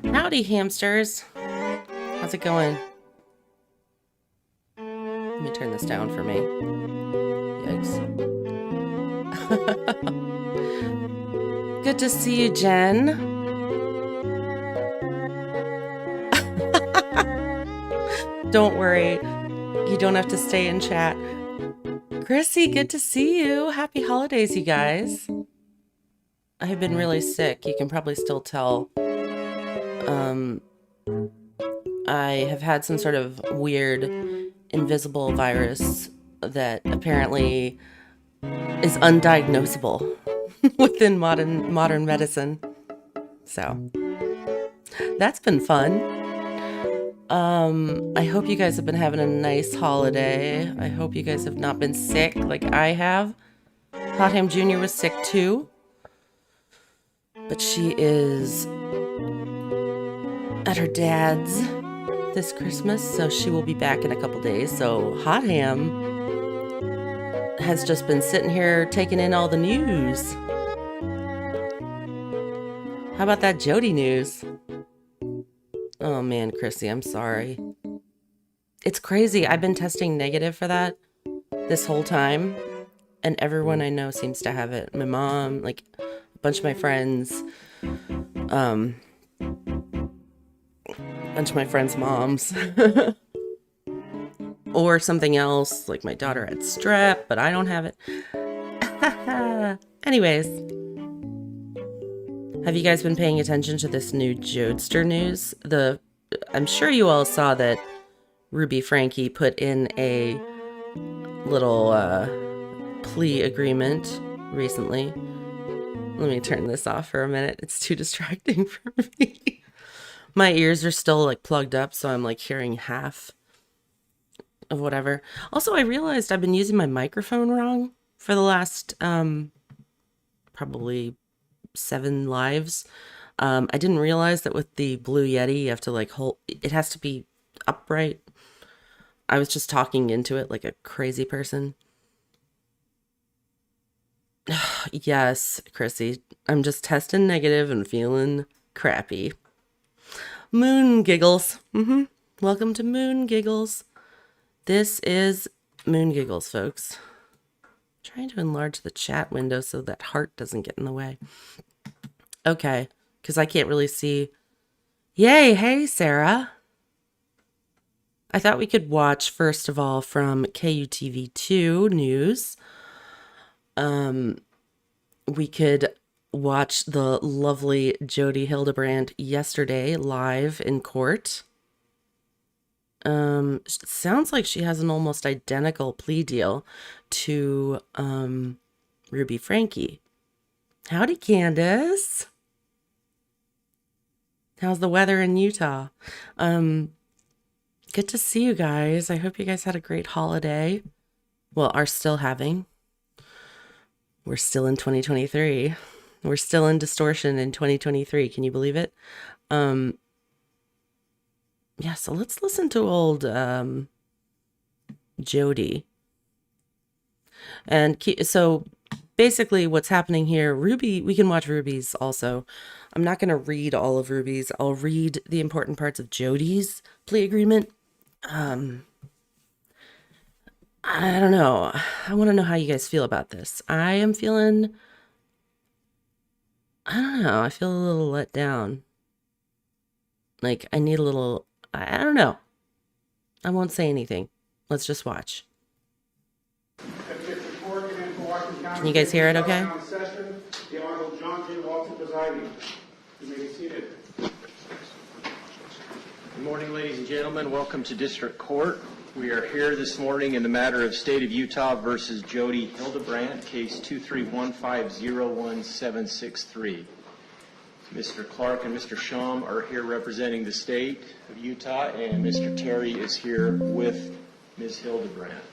Howdy, hamsters. How's it going? Let me turn this down for me. Yikes. Good to see you, Jen. Don't worry. You don't have to stay in chat. Chrissy, good to see you. Happy holidays, you guys. I have been really sick. You can probably still tell. I have had some sort of weird invisible virus that apparently is undiagnosable within modern medicine. So that's been fun. I hope you guys have been having a nice holiday. I hope you guys have not been sick like I have. Hot Ham Jr. was sick too. But she is at her dad's this Christmas, so she will be back in a couple days. So Hot Ham has just been sitting here taking in all the news. How about that Jodi news? Oh man, Chrissy, I'm sorry. It's crazy. I've been testing negative for that this whole time, and everyone I know seems to have it. My mom, like a bunch of my friends, bunch of my friends' moms, or something else, like my daughter had strep, but I don't have it. Anyways, have you guys been paying attention to this new Jodster news? I'm sure you all saw that Ruby Frankie put in a little plea agreement recently. Let me turn this off for a minute. It's too distracting for me. My ears are still like plugged up, so I'm like hearing half of whatever. Also, I realized I've been using my microphone wrong for the last probably 7 lives. I didn't realize that with the Blue Yeti, you have to like hold, it has to be upright. I was just talking into it like a crazy person. Yes, Chrissy. I'm just testing negative and feeling crappy. Moon giggles. Welcome to Moon Giggles. This is Moon Giggles, folks. Trying to enlarge the chat window so that heart doesn't get in the way. Okay, because I can't really see. Yay, hey, Sarah. I thought we could watch, first of all, from KUTV2 News. We could watch the lovely Jodi Hildebrandt yesterday live in court. Sounds like she has an almost identical plea deal to Ruby Franke. Howdy, Candace. How's the weather in Utah? Good to see you guys. I hope you guys had a great holiday. Well, are still having. We're still in 2023. We're still in distortion in 2023. Can you believe it? Yeah, so let's listen to old Jodi. And so basically what's happening here, Ruby, we can watch Ruby's also. I'm not going to read all of Ruby's. I'll read the important parts of Jodi's plea agreement. I don't know. I want to know how you guys feel about this. I am feeling, I don't know. I feel a little let down. Like I need a little, I don't know. I won't say anything. Let's just watch. Can you guys hear it okay? The Honorable John J. Walton presiding. You may be seated. Good morning, ladies and gentlemen. Welcome to District Court. We are here this morning in the matter of State of Utah versus Jodi Hildebrandt, case 231501763. Mr. Clark and Mr. Shum are here representing the state of Utah, and Mr. Terry is here with Ms. Hildebrandt.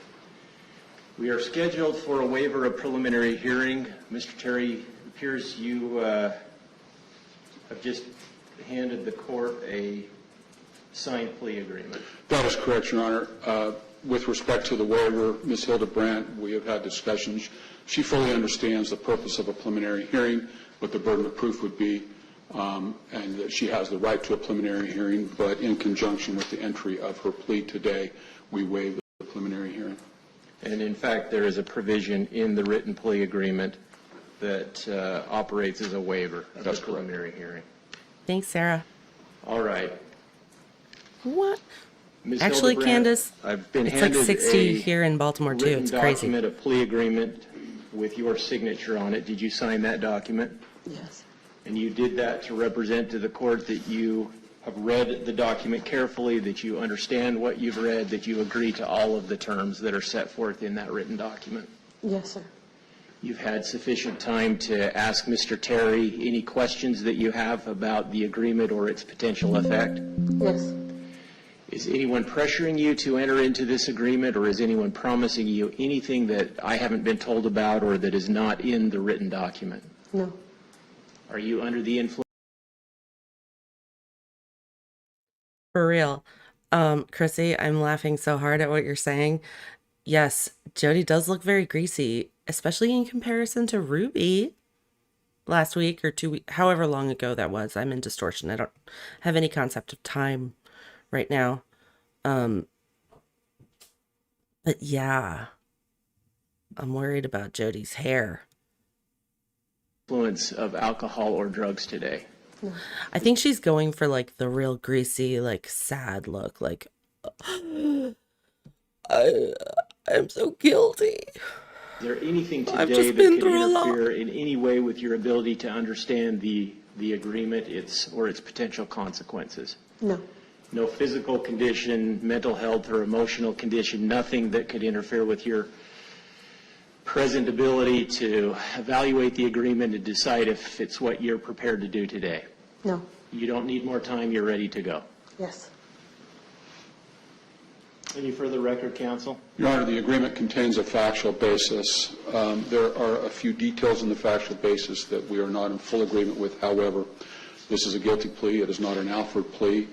We are scheduled for a waiver of preliminary hearing. Mr. Terry, it appears you have just handed the court a signed plea agreement. That is correct, Your Honor. With respect to the waiver, Ms. Hildebrandt, we have had discussions. She fully understands the purpose of a preliminary hearing, what the burden of proof would be, and that she has the right to a preliminary hearing, but in conjunction with the entry of her plea today, we waive the preliminary hearing. And in fact, there is a provision in the written plea agreement that operates as a waiver of the preliminary hearing. Thanks, Sarah. All right. What? Ms. Actually, Hildebrandt, Candace, I've been it's like handed 60 a here in Baltimore, too. written It's crazy. document, a plea agreement with your signature on it. Did you sign that document? Yes. And you did that to represent to the court that you have read the document carefully, that you understand what you've read, that you agree to all of the terms that are set forth in that written document? Yes, sir. You've had sufficient time to ask Mr. Terry any questions that you have about the agreement or its potential effect? Yes. Is anyone pressuring you to enter into this agreement, or is anyone promising you anything that I haven't been told about or that is not in the written document? No. Are you under the influence? For real. Chrissy, I'm laughing so hard at what you're saying. Yes, Jodi does look very greasy, especially in comparison to Ruby last week or 2 weeks, however long ago that was. I'm in distortion. I don't have any concept of time right now. But yeah, I'm worried about Jodi's hair. Influence of alcohol or drugs today? I think she's going for like the real greasy, like sad look. Like, I'm so guilty. Is there anything I've today just that been could through a lot. interfere in any way with your ability to understand the agreement, its potential consequences? No. No physical condition, mental health, or emotional condition, nothing that could interfere with your present ability to evaluate the agreement and decide if it's what you're prepared to do today? No. You don't need more time, you're ready to go. Yes. Any further record, counsel? Your Honor, the agreement contains a factual basis. There are a few details in the factual basis that we are not in full agreement with. However, this is a guilty plea. It is not an Alford plea.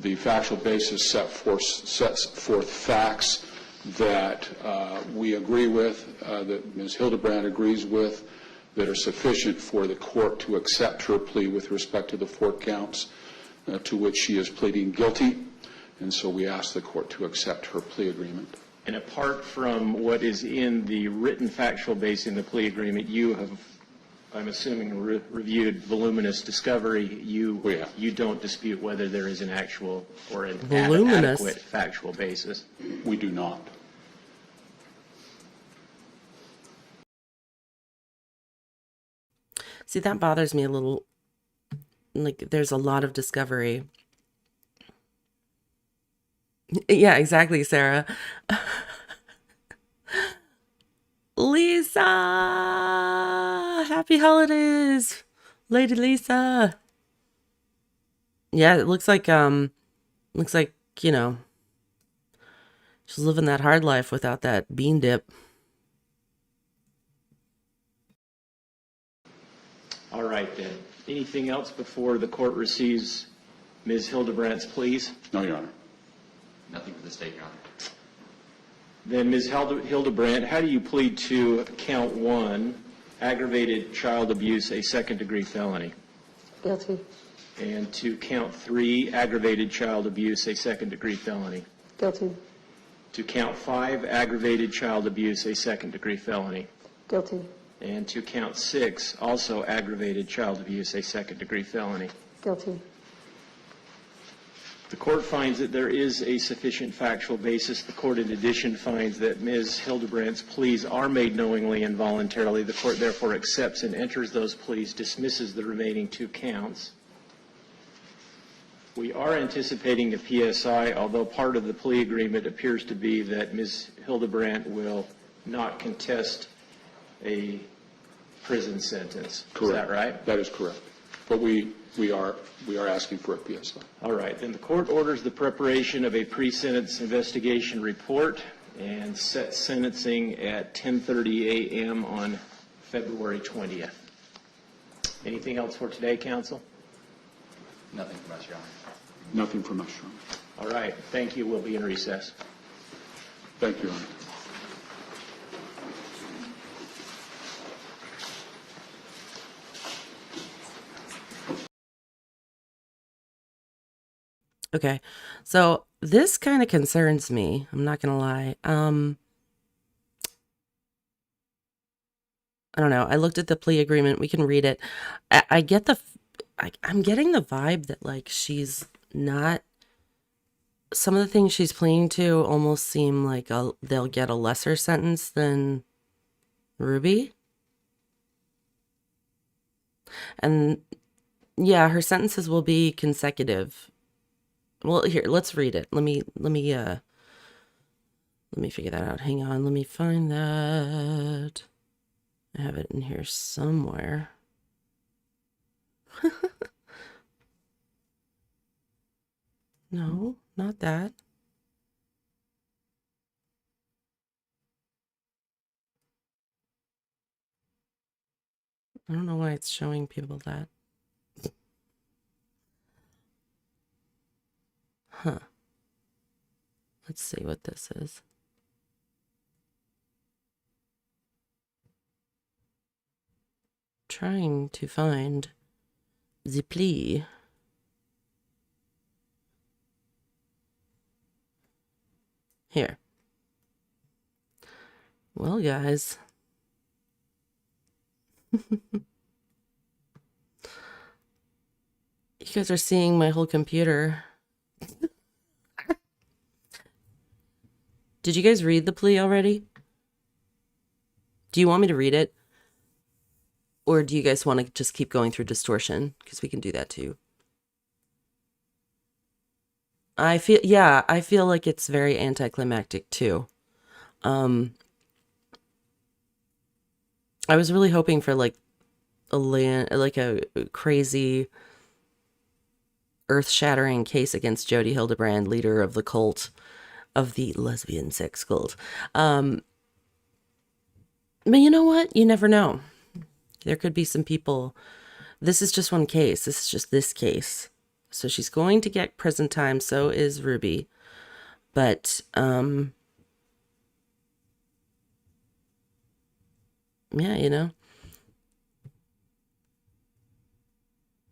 The factual basis sets forth facts that we agree with, that Ms. Hildebrandt agrees with, that are sufficient for the court to accept her plea with respect to the 4 counts to which she is pleading guilty. And so we ask the court to accept her plea agreement. And apart from what is in the written factual base in the plea agreement, you have, I'm assuming, reviewed voluminous discovery. You don't dispute whether there is an actual or an adequate factual basis. We do not. See, that bothers me a little. Like, there's a lot of discovery. Yeah, exactly, Sarah. Lisa! Happy holidays, Lady Lisa. Yeah, it looks like, you know, she's living that hard life without that bean dip. All right, then. Anything else before the court receives Ms. Hildebrandt's pleas? No, Your Honor. Nothing for the state, Your Honor. Then, Ms. Hildebrandt, how do you plead to count 1, aggravated child abuse, a second-degree felony? Guilty. And to count 3, aggravated child abuse, a second-degree felony? Guilty. To count 5, aggravated child abuse, a second-degree felony? Guilty. And to count 6, also aggravated child abuse, a second-degree felony? Guilty. The court finds that there is a sufficient factual basis. The court, in addition, finds that Ms. Hildebrandt's pleas are made knowingly and voluntarily. The court, therefore, accepts and enters those pleas, dismisses the remaining 2 counts. We are anticipating the PSI, although part of the plea agreement appears to be that Ms. Hildebrandt will not contest a prison sentence. Correct. Is that right? That is correct. But we are asking for a PSI. All right. Then the court orders the preparation of a pre-sentence investigation report and sets sentencing at 10:30 a.m. on February 20th. Anything else for today, counsel? Nothing from us, Your Honor. Nothing from us, Your Honor. All right. Thank you. We'll be in recess. Thank you, Your Honor. Okay, so this kind of concerns me. I'm not gonna lie. I don't know. I looked at the plea agreement. We can read it. I get I'm getting the vibe that, like, she's not. Some of the things she's pleading to almost seem like they'll get a lesser sentence than Ruby. And yeah, her sentences will be consecutive. Well, here, let's read it. Let me figure that out. Hang on, let me find that. I have it in here somewhere. No, not that. I don't know why it's showing people that. Huh. Let's see what this is. Trying to find the plea. Here. Well, guys. You guys are seeing my whole computer. Did you guys read the plea already? Do you want me to read it? Or do you guys want to just keep going through distortion? Because we can do that too. I feel like it's very anticlimactic too. I was really hoping for like a crazy earth-shattering case against Jodi Hildebrandt, leader of the cult, of the lesbian sex cult. But you know what? You never know. There could be some people. This is just one case. This is just this case. So she's going to get prison time. So is Ruby. But Yeah, you know.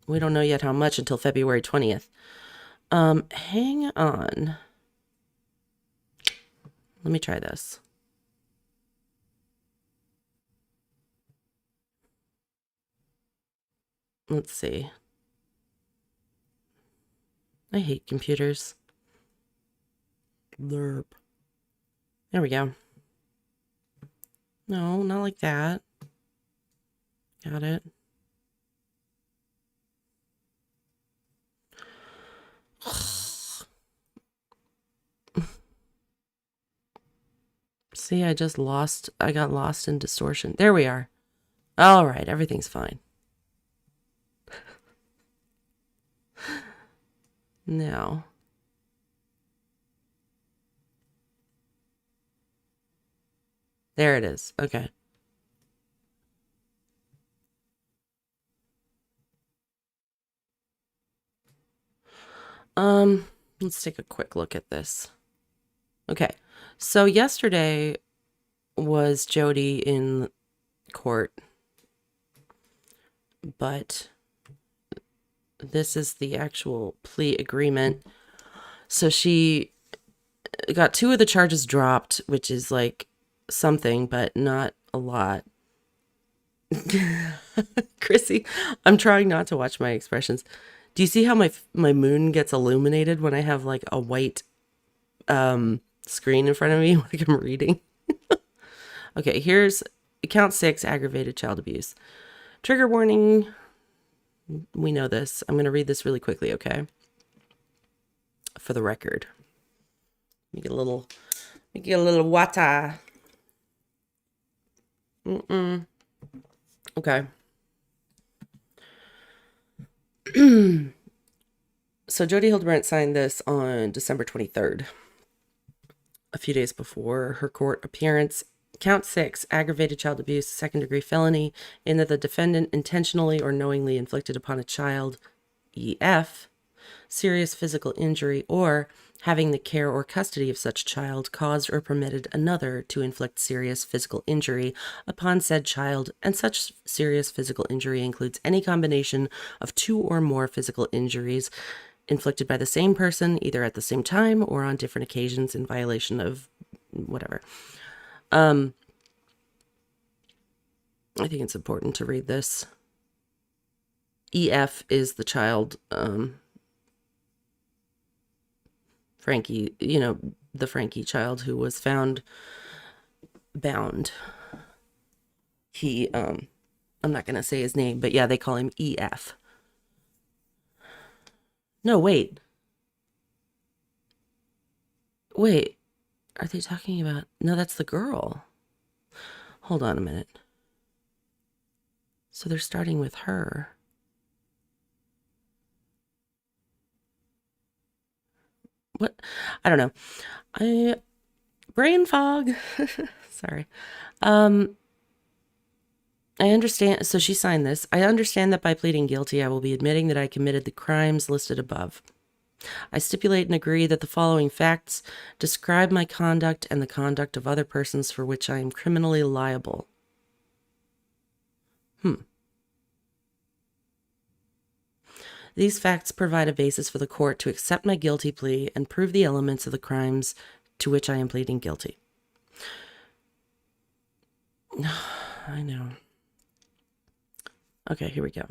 We don't know yet how much until February 20th. Hang on. Let me try this. Let's see. I hate computers. Blurb. There we go. No, not like that. Got it. See, I got lost in distortion. There we are. All right, everything's fine. Now. There it is. Okay. Let's take a quick look at this. Okay. So yesterday was Jodi in court, but this is the actual plea agreement. So she got 2 of the charges dropped, which is like something, but not a lot. Chrissy, I'm trying not to watch my expressions. Do you see how my moon gets illuminated when I have like a white screen in front of me like I'm reading? Okay, here's count 6, aggravated child abuse. Trigger warning. We know this. I'm going to read this really quickly, okay? For the record. Make it a little water. Okay. So Jodi Hildebrandt signed this on December 23rd, a few days before her court appearance. Count 6, aggravated child abuse, second-degree felony, in that the defendant intentionally or knowingly inflicted upon a child, EF, serious physical injury, or having the care or custody of such child caused or permitted another to inflict serious physical injury upon said child, and such serious physical injury includes any combination of 2 or more physical injuries inflicted by the same person, either at the same time or on different occasions in violation of whatever. I think it's important to read this. EF is the child, Frankie, the Frankie child who was found bound. He, I'm not going to say his name, but yeah, they call him EF. No, wait. Wait, are they talking about... No, that's the girl. Hold on a minute. So they're starting with her. What? I don't know. Brain fog. Sorry. I understand. So she signed this. I understand that by pleading guilty, I will be admitting that I committed the crimes listed above. I stipulate and agree that the following facts describe my conduct and the conduct of other persons for which I am criminally liable. These facts provide a basis for the court to accept my guilty plea and prove the elements of the crimes to which I am pleading guilty. I know. Okay, here we go.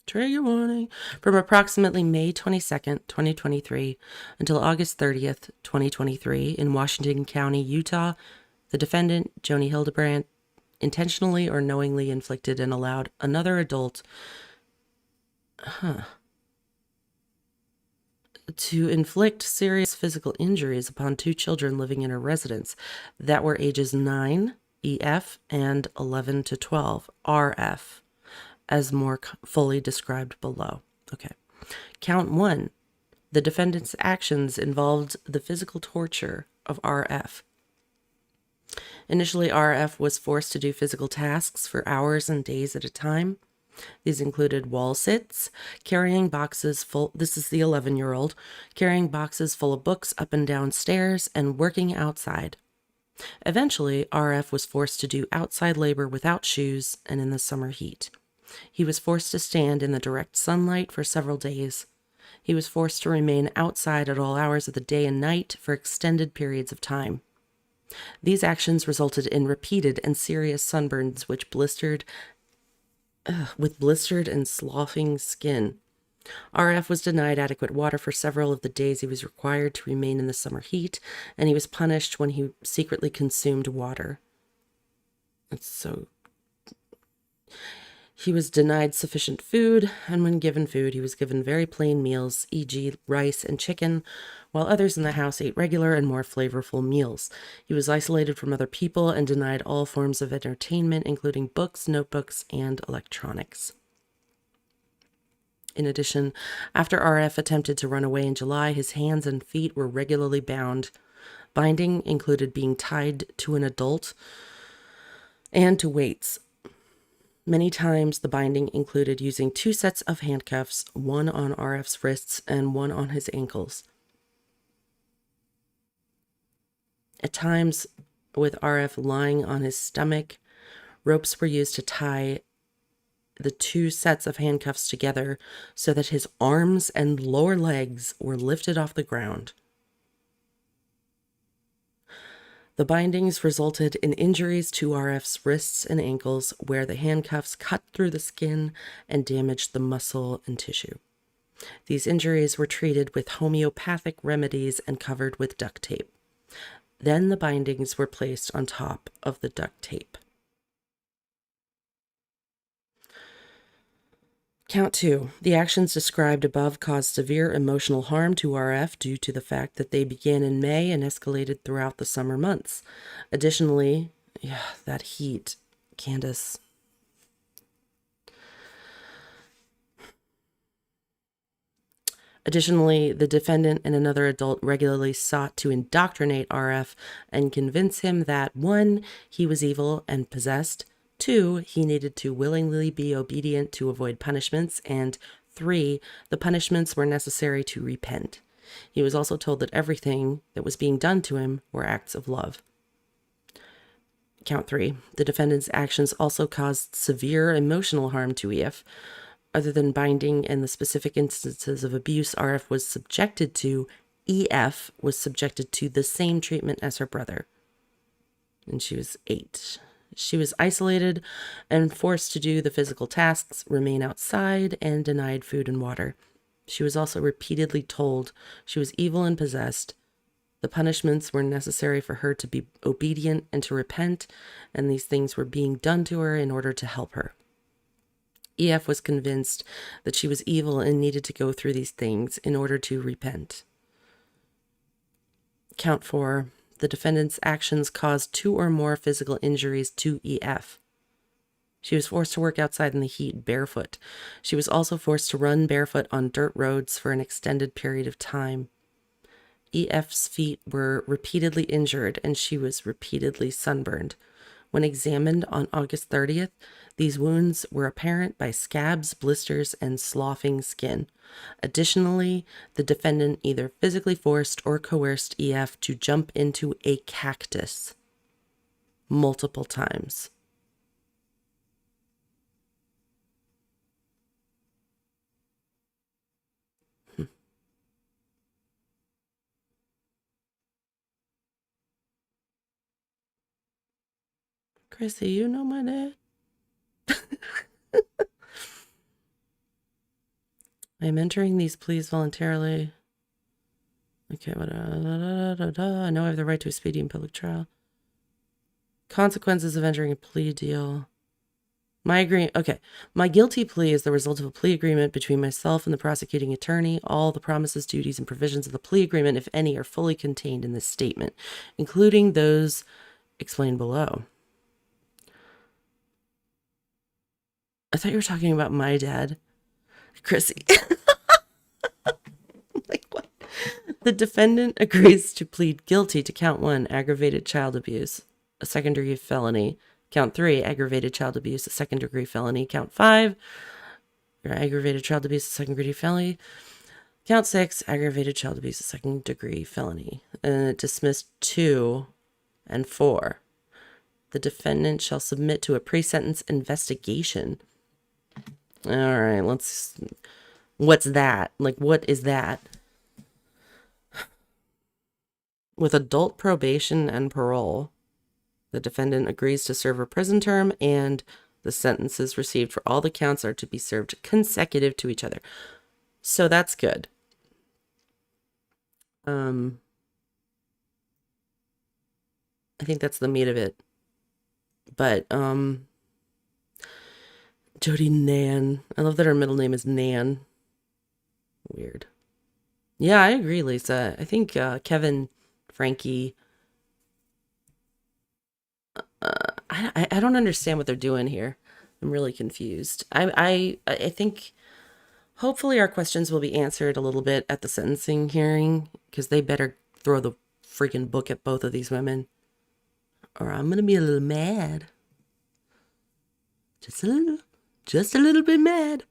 Trigger warning. From approximately May 22nd, 2023 until August 30th, 2023 in Washington County, Utah, the defendant, Jodi Hildebrandt, intentionally or knowingly inflicted and allowed another adult to inflict serious physical injuries upon 2 children living in her residence that were ages 9, EF, and 11 to 12, RF, as more fully described below. Okay. Count 1. The defendant's actions involved the physical torture of RF. Initially, RF was forced to do physical tasks for hours and days at a time. These included wall sits, carrying boxes full, this is the 11-year-old, carrying boxes full of books up and down stairs, and working outside. Eventually, RF was forced to do outside labor without shoes and in the summer heat. He was forced to stand in the direct sunlight for several days. He was forced to remain outside at all hours of the day and night for extended periods of time. These actions resulted in repeated and serious sunburns with blistered and sloughing skin. RF was denied adequate water for several of the days he was required to remain in the summer heat, and he was punished when he secretly consumed water. He was denied sufficient food, and when given food, he was given very plain meals, e.g. rice and chicken, while others in the house ate regular and more flavorful meals. He was isolated from other people and denied all forms of entertainment, including books, notebooks, and electronics. In addition, after RF attempted to run away in July, his hands and feet were regularly bound. Binding included being tied to an adult and to weights. Many times, the binding included using 2 sets of handcuffs, one on RF's wrists and one on his ankles. At times, with RF lying on his stomach, ropes were used to tie the 2 sets of handcuffs together so that his arms and lower legs were lifted off the ground. The bindings resulted in injuries to RF's wrists and ankles, where the handcuffs cut through the skin and damaged the muscle and tissue. These injuries were treated with homeopathic remedies and covered with duct tape. Then the bindings were placed on top of the duct tape. Count 2. The actions described above caused severe emotional harm to RF due to the fact that they began in May and escalated throughout the summer months. Additionally, that heat, Candace. Additionally, the defendant and another adult regularly sought to indoctrinate RF and convince him that 1. He was evil and possessed, 2. He needed to willingly be obedient to avoid punishments, and 3. The punishments were necessary to repent. He was also told that everything that was being done to him were acts of love. Count 3. The defendant's actions also caused severe emotional harm to EF. Other than binding and the specific instances of abuse RF was subjected to, EF was subjected to the same treatment as her brother. And she was 8. She was isolated and forced to do the physical tasks, remain outside, and denied food and water. She was also repeatedly told she was evil and possessed. The punishments were necessary for her to be obedient and to repent, and these things were being done to her in order to help her. EF was convinced that she was evil and needed to go through these things in order to repent. Count 4. The defendant's actions caused 2 or more physical injuries to EF. She was forced to work outside in the heat barefoot. She was also forced to run barefoot on dirt roads for an extended period of time. EF's feet were repeatedly injured and she was repeatedly sunburned. When examined on August 30th, these wounds were apparent by scabs, blisters, and sloughing skin. Additionally, the defendant either physically forced or coerced EF to jump into a cactus multiple times. Chrissy, you know my dad? I am entering these pleas voluntarily. Okay, I know I have the right to a speedy and public trial. Consequences of entering a plea deal. My guilty plea is the result of a plea agreement between myself and the prosecuting attorney. All the promises, duties, and provisions of the plea agreement, if any, are fully contained in this statement, including those explained below. I thought you were talking about my dad, Chrissy. Like what? The defendant agrees to plead guilty to count 1, aggravated child abuse, a second-degree felony. Count 3, aggravated child abuse, a second-degree felony. Count 5, aggravated child abuse, a second-degree felony. Count 6, aggravated child abuse, a second-degree felony. And it dismissed 2 And 4, the defendant shall submit to a pre-sentence investigation. All right, what's that? Like, what is that? With adult probation and parole, the defendant agrees to serve a prison term, and the sentences received for all the counts are to be served consecutive to each other. So that's good. I think that's the meat of it. But Jodi Nan. I love that her middle name is Nan. Weird. Yeah, I agree, Lisa. I think Kevin, Frankie. I don't understand what they're doing here. I'm really confused. I think hopefully our questions will be answered a little bit at the sentencing hearing, because they better throw the freaking book at both of these women, or I'm gonna be a little mad. Just a little bit mad.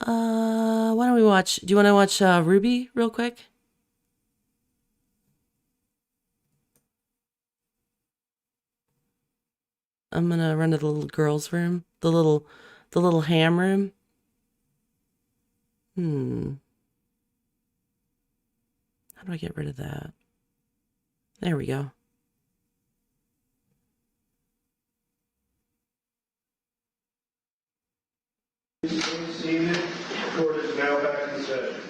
Why don't we watch? Do you want to watch Ruby real quick? I'm gonna run to the little girl's room, the little ham room. How do I get rid of that? There we go. Seated. Court is now back in session.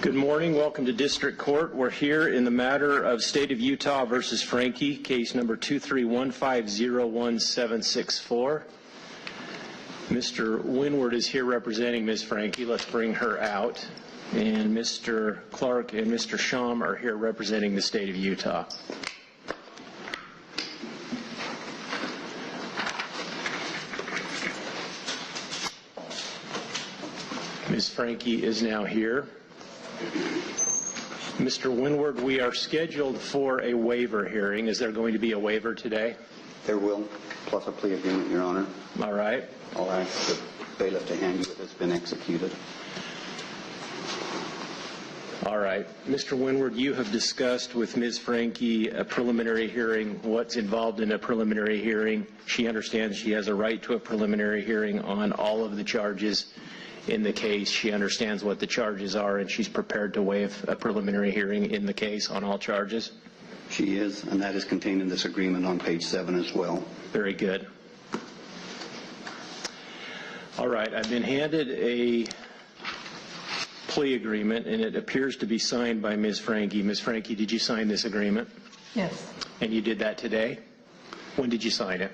Good morning. Welcome to District Court. We're here in the matter of State of Utah versus Frankie, case number 231501764. Mr. Winward is here representing Ms. Frankie. Let's bring her out. And Mr. Clark and Mr. Sham are here representing the State of Utah. Ms. Frankie is now here. Mr. Winward, we are scheduled for a waiver hearing. Is there going to be a waiver today? There will, plus a plea agreement, Your Honor. All right. I'll ask the bailiff to hand you if it's been executed. All right. Mr. Winward, you have discussed with Ms. Frankie a preliminary hearing, what's involved in a preliminary hearing. She understands she has a right to a preliminary hearing on all of the charges in the case. She understands what the charges are, and she's prepared to waive a preliminary hearing in the case on all charges. She is, and that is contained in this agreement on page 7 as well. Very good. All right. I've been handed a plea agreement, and it appears to be signed by Ms. Frankie. Ms. Frankie, did you sign this agreement? Yes, And you did that today? When did you sign it?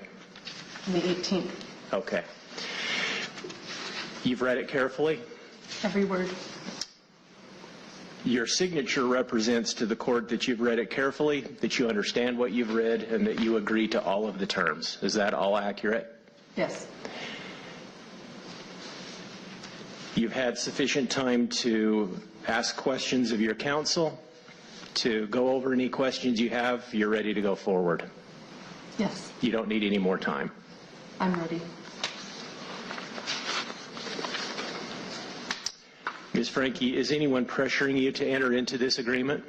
the 18th, Okay. You've read it carefully? every word. Your signature represents to the court that you've read it carefully, that you understand what you've read, and that you agree to all of the terms. Is that all accurate? Yes, You've had sufficient time to ask questions of your counsel, to go over any questions you have. You're ready to go forward. yes, You don't need any more time. I'm ready. Ms. Frankie, is anyone pressuring you to enter into this agreement?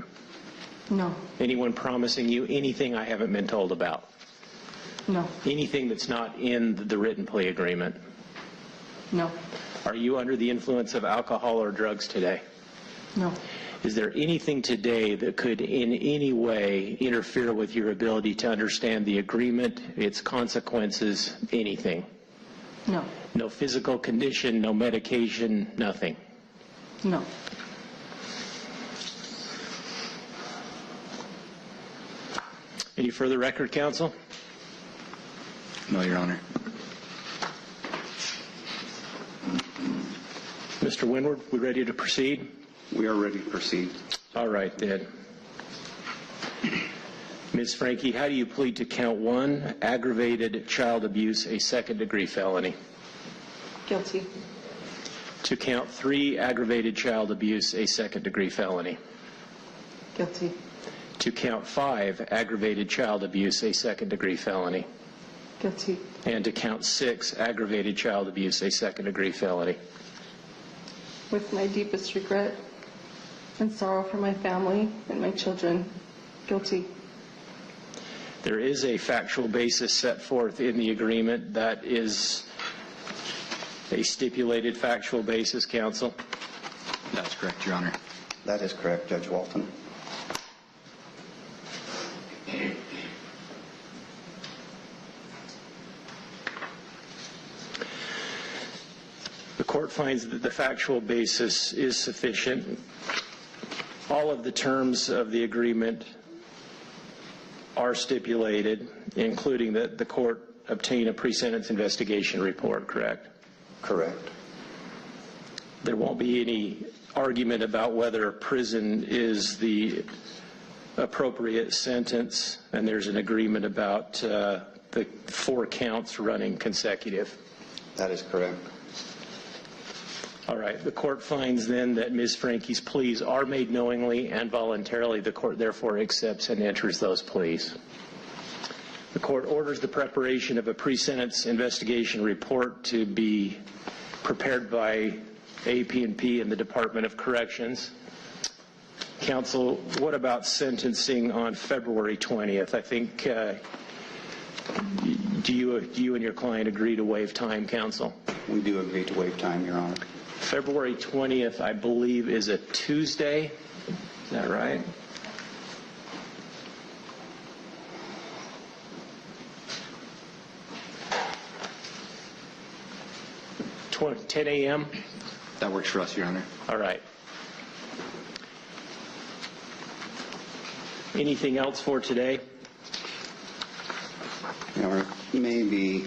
No, Anyone promising you anything I haven't been told about? no, Anything that's not in the written plea agreement? no, Are you under the influence of alcohol or drugs today? no, Is there anything today that could in any way interfere with your ability to understand the agreement, its consequences, anything? no, No physical condition, no medication, nothing? no. Any further record, counsel? No, Your Honor. Mr. Winward, we ready to proceed? We are ready to proceed. All right, then. Ms. Frankie, how do you plead to count 1, aggravated child abuse, a second-degree felony? Guilty. To count 3, aggravated child abuse, a second-degree felony? Guilty. To count 5, aggravated child abuse, a second-degree felony? Guilty. And to count 6, aggravated child abuse, a second-degree felony? With my deepest regret, and sorrow for my family and my children. Guilty. There is a factual basis set forth in the agreement that is a stipulated factual basis, counsel. That's correct, Your Honor. That is correct, Judge Walton. The court finds that the factual basis is sufficient. All of the terms of the agreement are stipulated, including that the court obtain a pre-sentence investigation report, correct? Correct. There won't be any argument about whether prison is the appropriate sentence, and there's an agreement about the 4 counts running consecutive. That is correct. All right. The court finds then that Ms. Frankie's pleas are made knowingly and voluntarily. The court therefore accepts and enters those pleas. The court orders the preparation of a pre-sentence investigation report to be prepared by AP&P and the Department of Corrections. Counsel, what about sentencing on February 20th? I think, do you and your client agree to waive time, counsel? We do agree to waive time, Your Honor. February 20th, I believe, is a Tuesday. Is that right? Tw 10 a.m.? That works for us, Your Honor. All right. Anything else for today? Your Honor, maybe,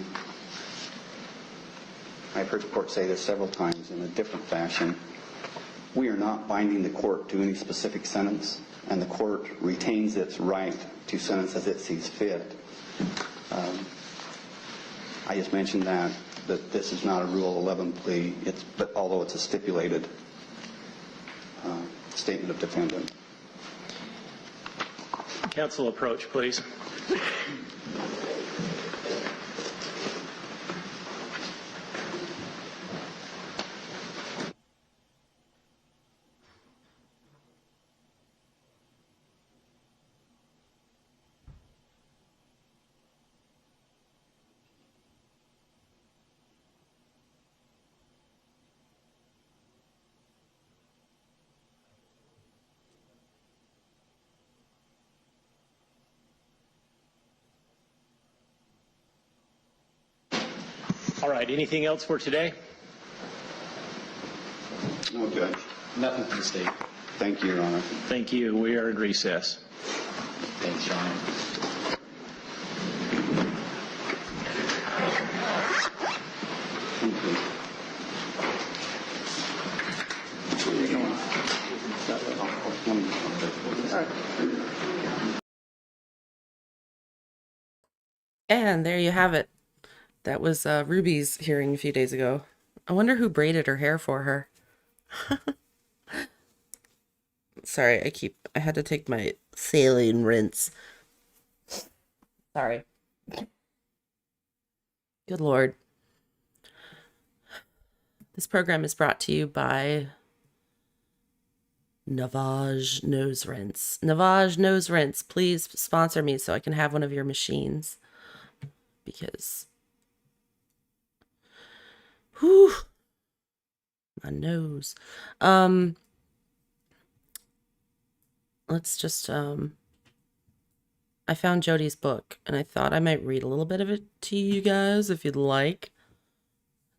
I've heard the court say this several times in a different fashion. We are not binding the court to any specific sentence, and the court retains its right to sentence as it sees fit. I just mentioned that this is not a Rule 11 plea, but although it's a stipulated statement of defendant. Counsel, approach, please. All right, anything else for today? No, Judge. Nothing from the state. Thank you, Your Honor. Thank you. We are in recess. Thanks, Your Honor. And there you have it. That was Ruby's hearing a few days ago. I wonder who braided her hair for her. Sorry, I had to take my saline rinse. Sorry. Good Lord. This program is brought to you by Navage Nose Rinse. Navage Nose Rinse, please sponsor me so I can have one of your machines. Because, whew, my nose. Let's just, I found Jodi's book, and I thought I might read a little bit of it to you guys, if you'd like.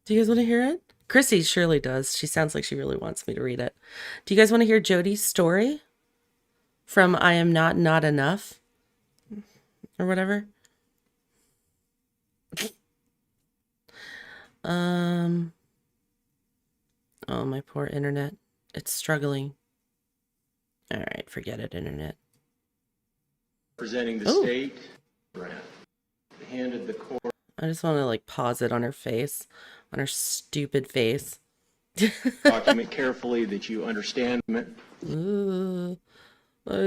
Do you guys want to hear it? Chrissy surely does. She sounds like she really wants me to read it. Do you guys want to hear Jodi's story? From I Am Not Enough? Or whatever? Oh, my poor internet. It's struggling. All right, forget it, internet. Presenting the state, handed the court. I just want to like pause it on her face, on her stupid face. Document carefully that you understand. I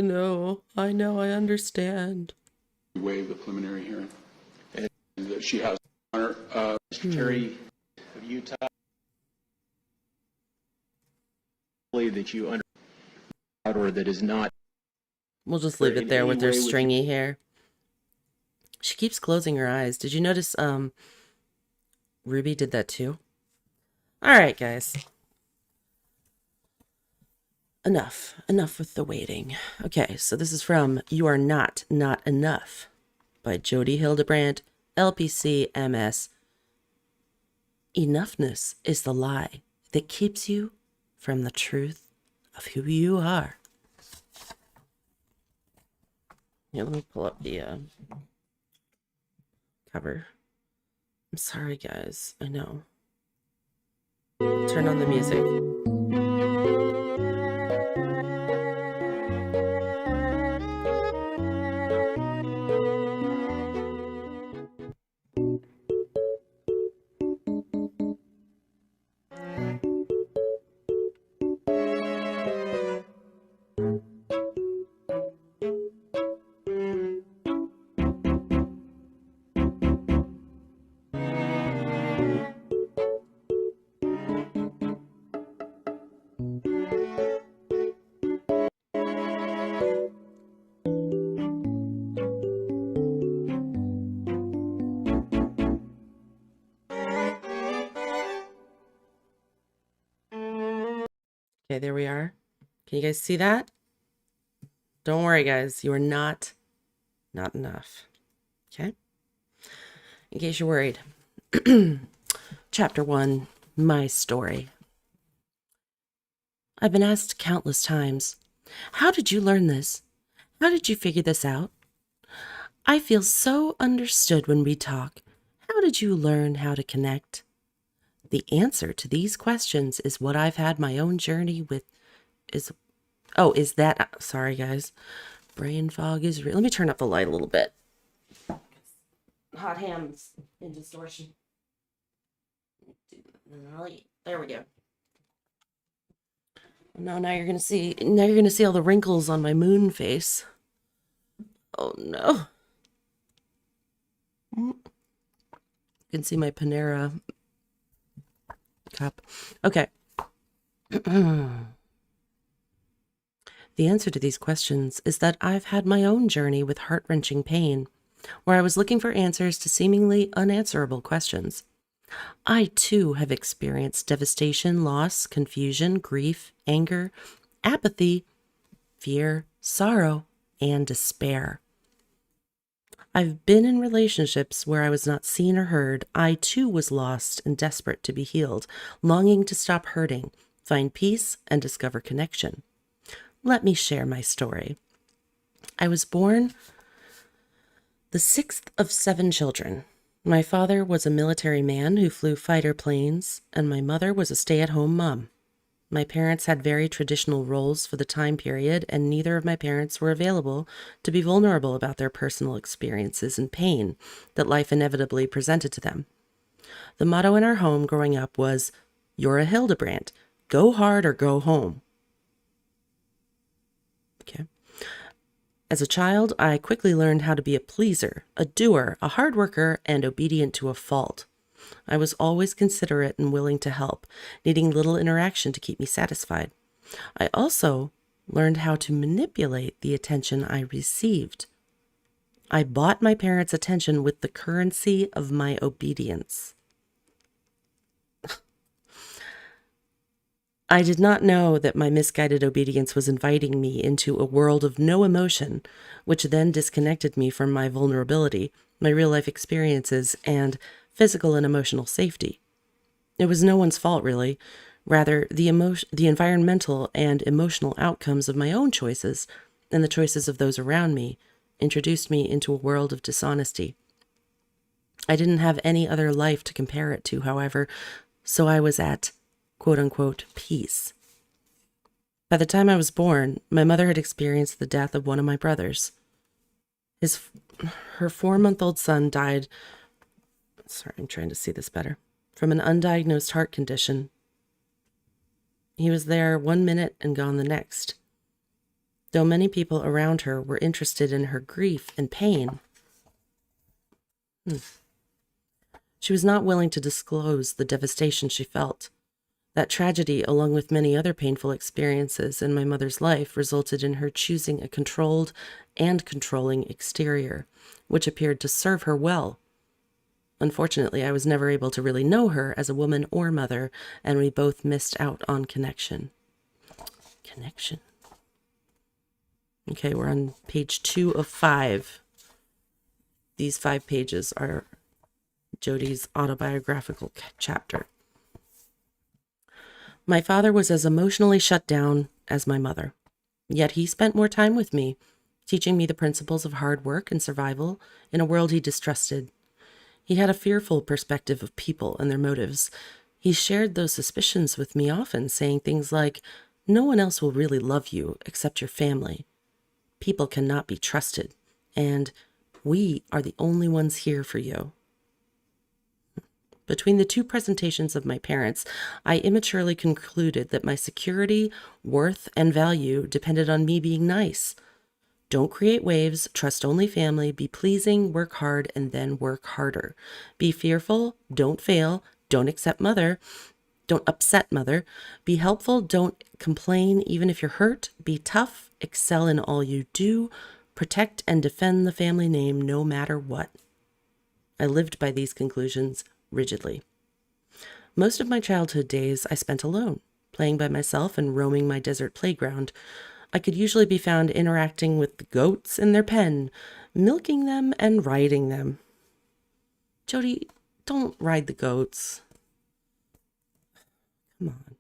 know, I understand. Waive the preliminary hearing. And that she has, Honor, Mr. Terry of Utah, that you or that is not. We'll just leave it there with her Anyway, stringy hair. She keeps closing her eyes. Did you notice Ruby did that too? All right, guys. Enough with the waiting. Okay, so this is from You Are Not Enough by Jodi Hildebrandt, LPC MS. Enoughness is the lie that keeps you from the truth of who you are. Yeah, let me pull up the cover. I'm sorry, guys. I know. Turn on the music. Okay, there we are. Can you guys see that? Don't worry, guys. You are not enough. Okay? In case you're worried. Chapter 1, My Story. I've been asked countless times, how did you learn this? How did you figure this out? I feel so understood when we talk. How did you learn how to connect? The answer to these questions is what I've had my own journey with sorry guys. Brain fog is real. Let me turn up the light a little bit. Hot hams in distortion. There we go. No, now you're gonna see all the wrinkles on my moon face. Oh no. You can see my Panera cup. Okay. The answer to these questions is that I've had my own journey with heart-wrenching pain, where I was looking for answers to seemingly unanswerable questions. I, too, have experienced devastation, loss, confusion, grief, anger, apathy, fear, sorrow, and despair. I've been in relationships where I was not seen or heard. I, too, was lost and desperate to be healed, longing to stop hurting, find peace, and discover connection. Let me share my story. I was born the sixth of 7 children. My father was a military man who flew fighter planes, and my mother was a stay-at-home mom. My parents had very traditional roles for the time period, and neither of my parents were available to be vulnerable about their personal experiences and pain that life inevitably presented to them. The motto in our home growing up was, "You're a Hildebrandt. Go hard or go home." Okay. As a child, I quickly learned how to be a pleaser, a doer, a hard worker, and obedient to a fault. I was always considerate and willing to help, needing little interaction to keep me satisfied. I also learned how to manipulate the attention I received. I bought my parents' attention with the currency of my obedience. I did not know that my misguided obedience was inviting me into a world of no emotion, which then disconnected me from my vulnerability, my real-life experiences, and physical and emotional safety. It was no one's fault, really. Rather, the environmental and emotional outcomes of my own choices and the choices of those around me introduced me into a world of dishonesty. I didn't have any other life to compare it to, however, so I was at quote-unquote peace. By the time I was born, my mother had experienced the death of one of my brothers. Her 4-month-old son died, sorry, I'm trying to see this better, from an undiagnosed heart condition. He was there 1 minute and gone the next. Though many people around her were interested in her grief and pain, she was not willing to disclose the devastation she felt. That tragedy, along with many other painful experiences in my mother's life, resulted in her choosing a controlled and controlling exterior, which appeared to serve her well. Unfortunately, I was never able to really know her as a woman or mother, and we both missed out on connection. Connection. Okay, we're on page 2 of 5. These 5 pages are Jodi's autobiographical chapter. My father was as emotionally shut down as my mother, yet he spent more time with me, teaching me the principles of hard work and survival in a world he distrusted. He had a fearful perspective of people and their motives. He shared those suspicions with me often, saying things like, "No one else will really love you except your family. People cannot be trusted, and we are the only ones here for you." Between the 2 presentations of my parents, I immaturely concluded that my security, worth, and value depended on me being nice. Don't create waves, trust only family, be pleasing, work hard, and then work harder. Be fearful, don't fail, don't upset mother, be helpful, don't complain even if you're hurt, be tough, excel in all you do, protect and defend the family name no matter what. I lived by these conclusions rigidly. Most of my childhood days I spent alone, playing by myself and roaming my desert playground. I could usually be found interacting with the goats in their pen, milking them and riding them. Jodi, don't ride the goats. Come on.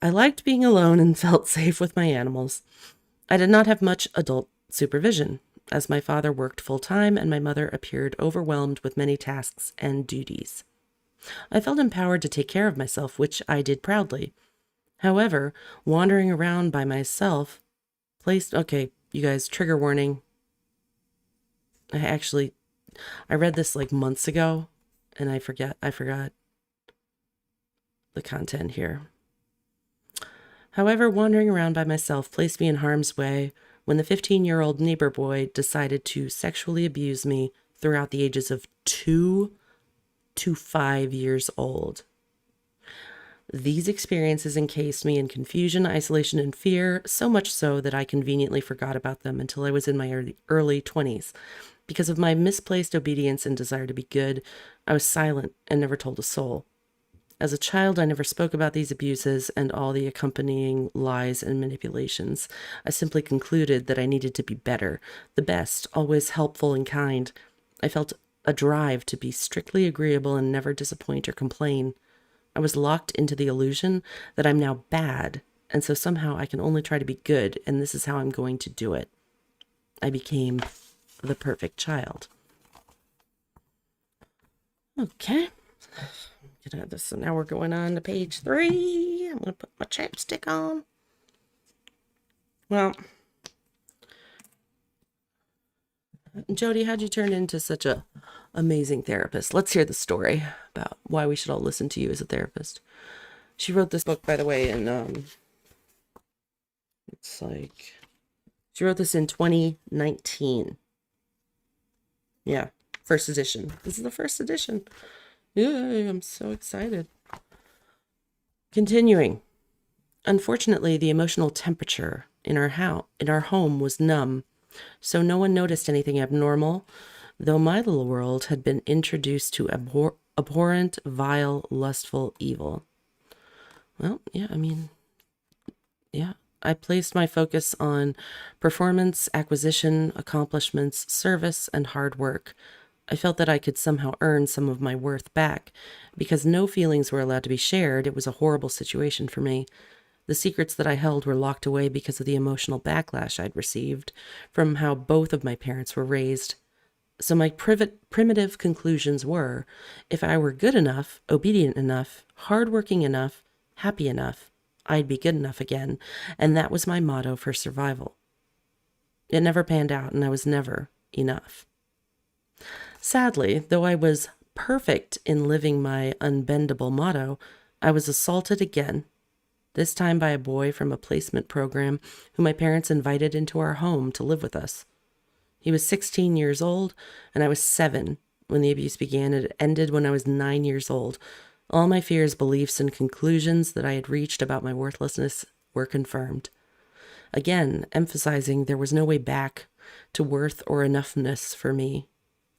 I liked being alone and felt safe with my animals. I did not have much adult supervision, as my father worked full-time and my mother appeared overwhelmed with many tasks and duties. I felt empowered to take care of myself, which I did proudly. However, wandering around by myself okay, you guys, trigger warning. I read this like months ago, and I forgot the content here. However, wandering around by myself placed me in harm's way when the 15-year-old neighbor boy decided to sexually abuse me throughout the ages of 2 to 5 years old. These experiences encased me in confusion, isolation, and fear, so much so that I conveniently forgot about them until I was in my early 20s. Because of my misplaced obedience and desire to be good, I was silent and never told a soul. As a child, I never spoke about these abuses and all the accompanying lies and manipulations. I simply concluded that I needed to be better, the best, always helpful and kind. I felt a drive to be strictly agreeable and never disappoint or complain. I was locked into the illusion that I'm now bad, and so somehow I can only try to be good, and this is how I'm going to do it. I became the perfect child. Okay. Get out of this. So now we're going on to page 3. I'm going to put my chapstick on. Well, Jodi, how'd you turn into such a amazing therapist? Let's hear the story about why we should all listen to you as a therapist. She wrote this book, by the way, and she wrote this in 2019. Yeah, first edition. This is the first edition. Yay, I'm so excited. Continuing. Unfortunately, the emotional temperature in our home was numb, so no one noticed anything abnormal, though my little world had been introduced to abhorrent, vile, lustful evil. Well, I placed my focus on performance, acquisition, accomplishments, service, and hard work. I felt that I could somehow earn some of my worth back. Because no feelings were allowed to be shared, it was a horrible situation for me. The secrets that I held were locked away because of the emotional backlash I'd received from how both of my parents were raised. So my primitive conclusions were, if I were good enough, obedient enough, hardworking enough, happy enough, I'd be good enough again, and that was my motto for survival. It never panned out, and I was never enough. Sadly, though I was perfect in living my unbendable motto, I was assaulted again, this time by a boy from a placement program who my parents invited into our home to live with us. He was 16 years old, and I was 7 when the abuse began. It ended when I was 9 years old. All my fears, beliefs, and conclusions that I had reached about my worthlessness were confirmed. Again, emphasizing there was no way back to worth or enoughness for me.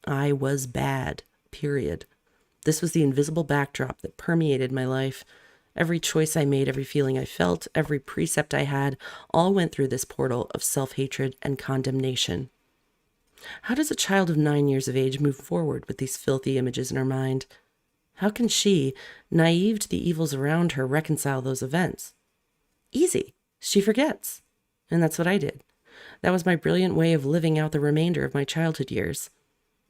I was bad, period. This was the invisible backdrop that permeated my life. Every choice I made, every feeling I felt, every precept I had, all went through this portal of self-hatred and condemnation. How does a child of 9 years of age move forward with these filthy images in her mind? How can she, naive to the evils around her, reconcile those events? Easy. She forgets. And that's what I did. That was my brilliant way of living out the remainder of my childhood years.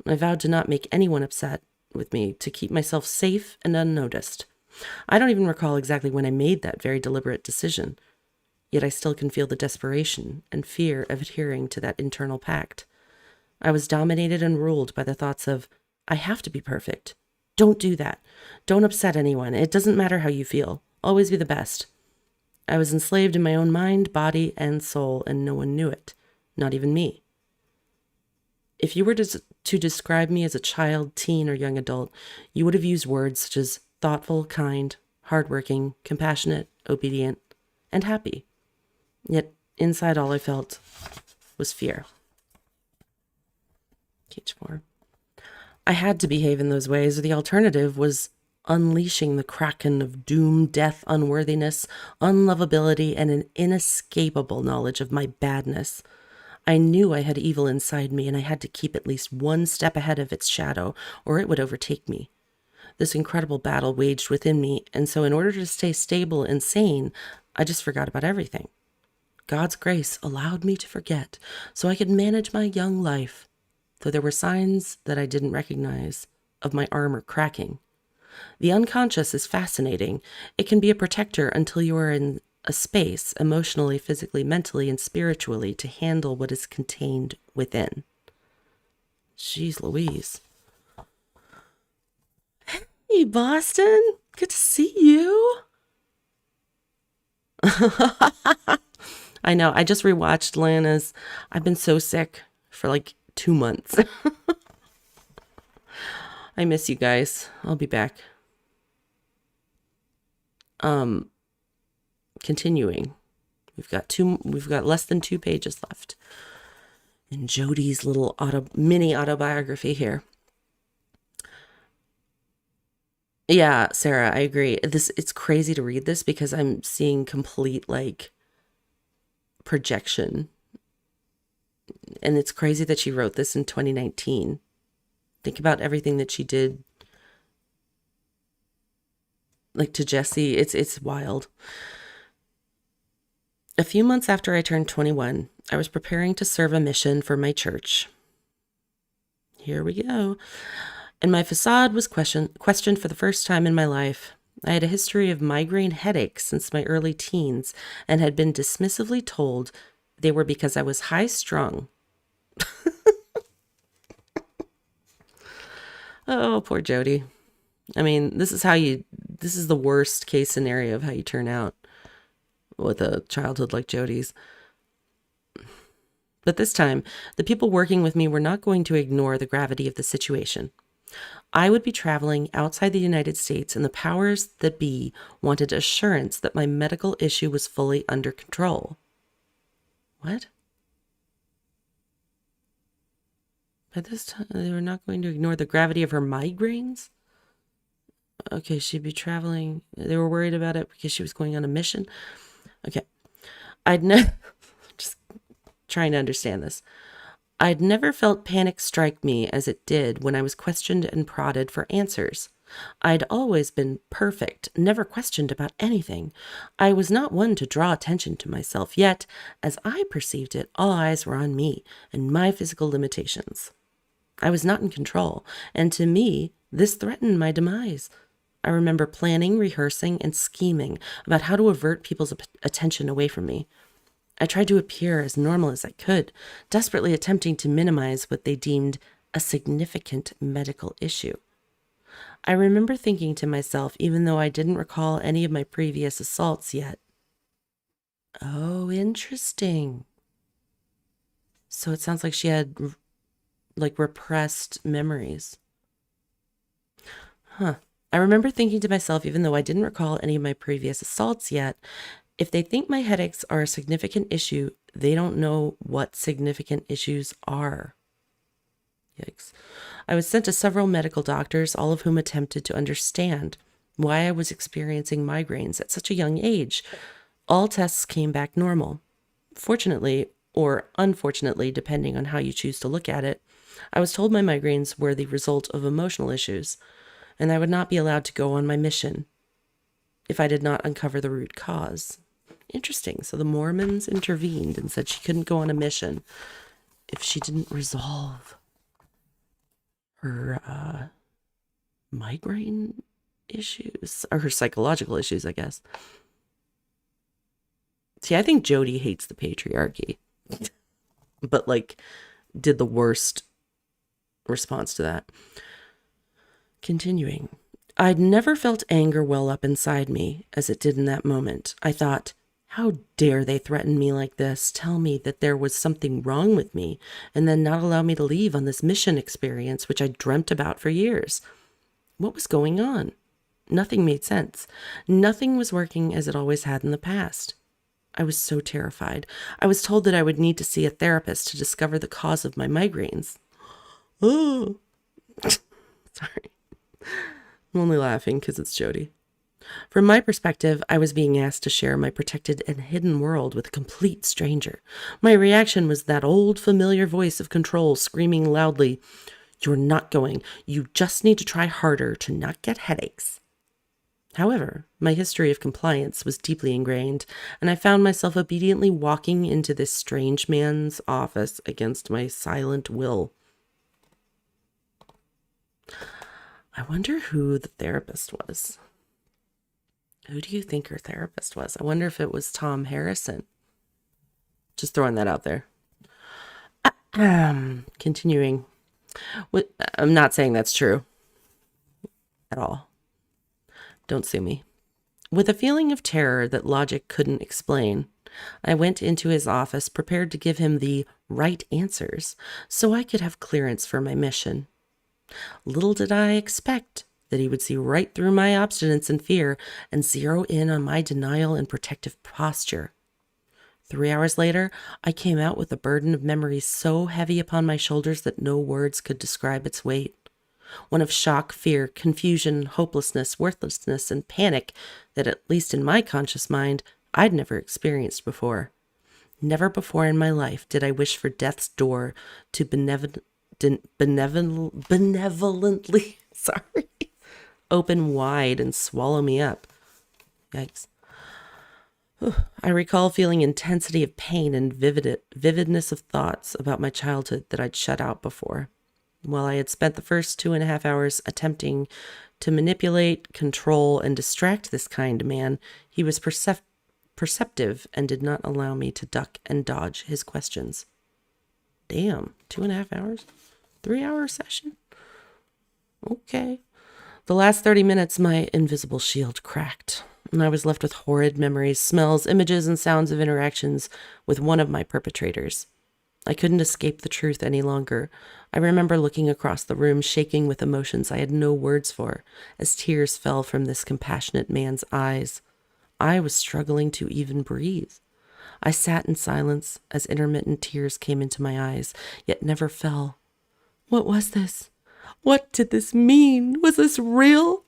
I vowed to not make anyone upset with me, to keep myself safe and unnoticed. I don't even recall exactly when I made that very deliberate decision. Yet I still can feel the desperation and fear of adhering to that internal pact. I was dominated and ruled by the thoughts of, I have to be perfect. Don't do that. Don't upset anyone. It doesn't matter how you feel. Always be the best. I was enslaved in my own mind, body, and soul, and no one knew it. Not even me. If you were to describe me as a child, teen, or young adult, you would have used words such as thoughtful, kind, hardworking, compassionate, obedient, and happy. Yet inside all I felt was fear. Page 4. I had to behave in those ways, or the alternative was unleashing the kraken of doom, death, unworthiness, unlovability, and an inescapable knowledge of my badness. I knew I had evil inside me, and I had to keep at least one step ahead of its shadow, or it would overtake me. This incredible battle waged within me, and so in order to stay stable and sane, I just forgot about everything. God's grace allowed me to forget, so I could manage my young life, though there were signs that I didn't recognize of my armor cracking. The unconscious is fascinating. It can be a protector until you are in a space, emotionally, physically, mentally, and spiritually, to handle what is contained within. Jeez Louise. Hey, Boston. Good to see you. I know. I just rewatched Lana's. I've been so sick for like 2 months. I miss you guys. I'll be back. Continuing. We've got less than 2 pages left in Jodi's little mini autobiography here. Yeah, Sarah, I agree. It's crazy to read this because I'm seeing complete like projection. And it's crazy that she wrote this in 2019. Think about everything that she did like to Jesse. It's wild. A few months after I turned 21, I was preparing to serve a mission for my church. Here we go. And my facade was questioned for the first time in my life. I had a history of migraine headaches since my early teens and had been dismissively told they were because I was high-strung. Oh, poor Jodi. I mean, this is the worst case scenario of how you turn out with a childhood like Jodi's. But this time, the people working with me were not going to ignore the gravity of the situation. I would be traveling outside the United States, and the powers that be wanted assurance that my medical issue was fully under control. What? By this time, they were not going to ignore the gravity of her migraines? Okay, she'd be traveling. They were worried about it because she was going on a mission. Okay. Just trying to understand this. I'd never felt panic strike me as it did when I was questioned and prodded for answers. I'd always been perfect, never questioned about anything. I was not one to draw attention to myself, yet, as I perceived it, all eyes were on me and my physical limitations. I was not in control, and to me, this threatened my demise. I remember planning, rehearsing, and scheming about how to avert people's attention away from me. I tried to appear as normal as I could, desperately attempting to minimize what they deemed a significant medical issue. I remember thinking to myself, even though I didn't recall any of my previous assaults yet, oh, interesting. So it sounds like she had like repressed memories. Huh. I remember thinking to myself, even though I didn't recall any of my previous assaults yet, if they think my headaches are a significant issue, they don't know what significant issues are. Yikes. I was sent to several medical doctors, all of whom attempted to understand why I was experiencing migraines at such a young age. All tests came back normal. Fortunately, or unfortunately, depending on how you choose to look at it, I was told my migraines were the result of emotional issues, and I would not be allowed to go on my mission if I did not uncover the root cause. Interesting. So the Mormons intervened and said she couldn't go on a mission if she didn't resolve her migraine issues, or her psychological issues, I guess. See, I think Jodi hates the patriarchy, but like did the worst response to that. Continuing. I'd never felt anger well up inside me as it did in that moment. I thought, how dare they threaten me like this, tell me that there was something wrong with me, and then not allow me to leave on this mission experience which I dreamt about for years. What was going on? Nothing made sense. Nothing was working as it always had in the past. I was so terrified. I was told that I would need to see a therapist to discover the cause of my migraines. Oh, sorry. I'm only laughing because it's Jodi. From my perspective, I was being asked to share my protected and hidden world with a complete stranger. My reaction was that old familiar voice of control screaming loudly, "You're not going. You just need to try harder to not get headaches." However, my history of compliance was deeply ingrained, and I found myself obediently walking into this strange man's office against my silent will. I wonder who the therapist was. Who do you think her therapist was? I wonder if it was Tom Harrison. Just throwing that out there. Continuing. I'm not saying that's true at all. Don't sue me. With a feeling of terror that logic couldn't explain, I went into his office prepared to give him the right answers so I could have clearance for my mission. Little did I expect that he would see right through my obstinance and fear and zero in on my denial and protective posture. 3 hours later, I came out with a burden of memories so heavy upon my shoulders that no words could describe its weight. One of shock, fear, confusion, hopelessness, worthlessness, and panic that, at least in my conscious mind, I'd never experienced before. Never before in my life did I wish for death's door to benevolently open wide and swallow me up. Yikes. I recall feeling intensity of pain and vividness of thoughts about my childhood that I'd shut out before. While I had spent the first 2.5 hours attempting to manipulate, control, and distract this kind man, he was perceptive and did not allow me to duck and dodge his questions. Damn, 2.5 hours? 3-hour session? Okay. The last 30 minutes, my invisible shield cracked, and I was left with horrid memories, smells, images, and sounds of interactions with one of my perpetrators. I couldn't escape the truth any longer. I remember looking across the room, shaking with emotions I had no words for, as tears fell from this compassionate man's eyes. I was struggling to even breathe. I sat in silence as intermittent tears came into my eyes, yet never fell. What was this? What did this mean? Was this real?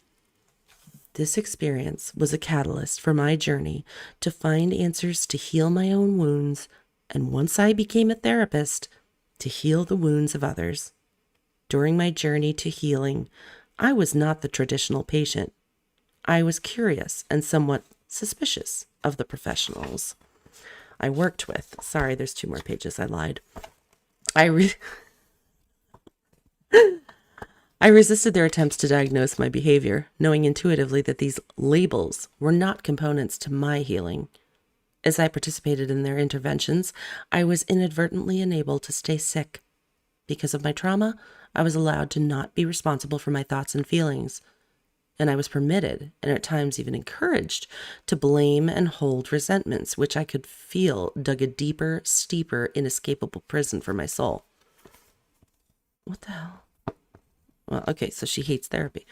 This experience was a catalyst for my journey to find answers to heal my own wounds, and once I became a therapist, to heal the wounds of others. During my journey to healing, I was not the traditional patient. I was curious and somewhat suspicious of the professionals I worked with. Sorry, there's 2 more pages. I lied. I resisted their attempts to diagnose my behavior, knowing intuitively that these labels were not components to my healing. As I participated in their interventions, I was inadvertently enabled to stay sick. Because of my trauma, I was allowed to not be responsible for my thoughts and feelings, and I was permitted, and at times even encouraged, to blame and hold resentments, which I could feel dug a deeper, steeper, inescapable prison for my soul. What the hell? Well, okay, so she hates therapy.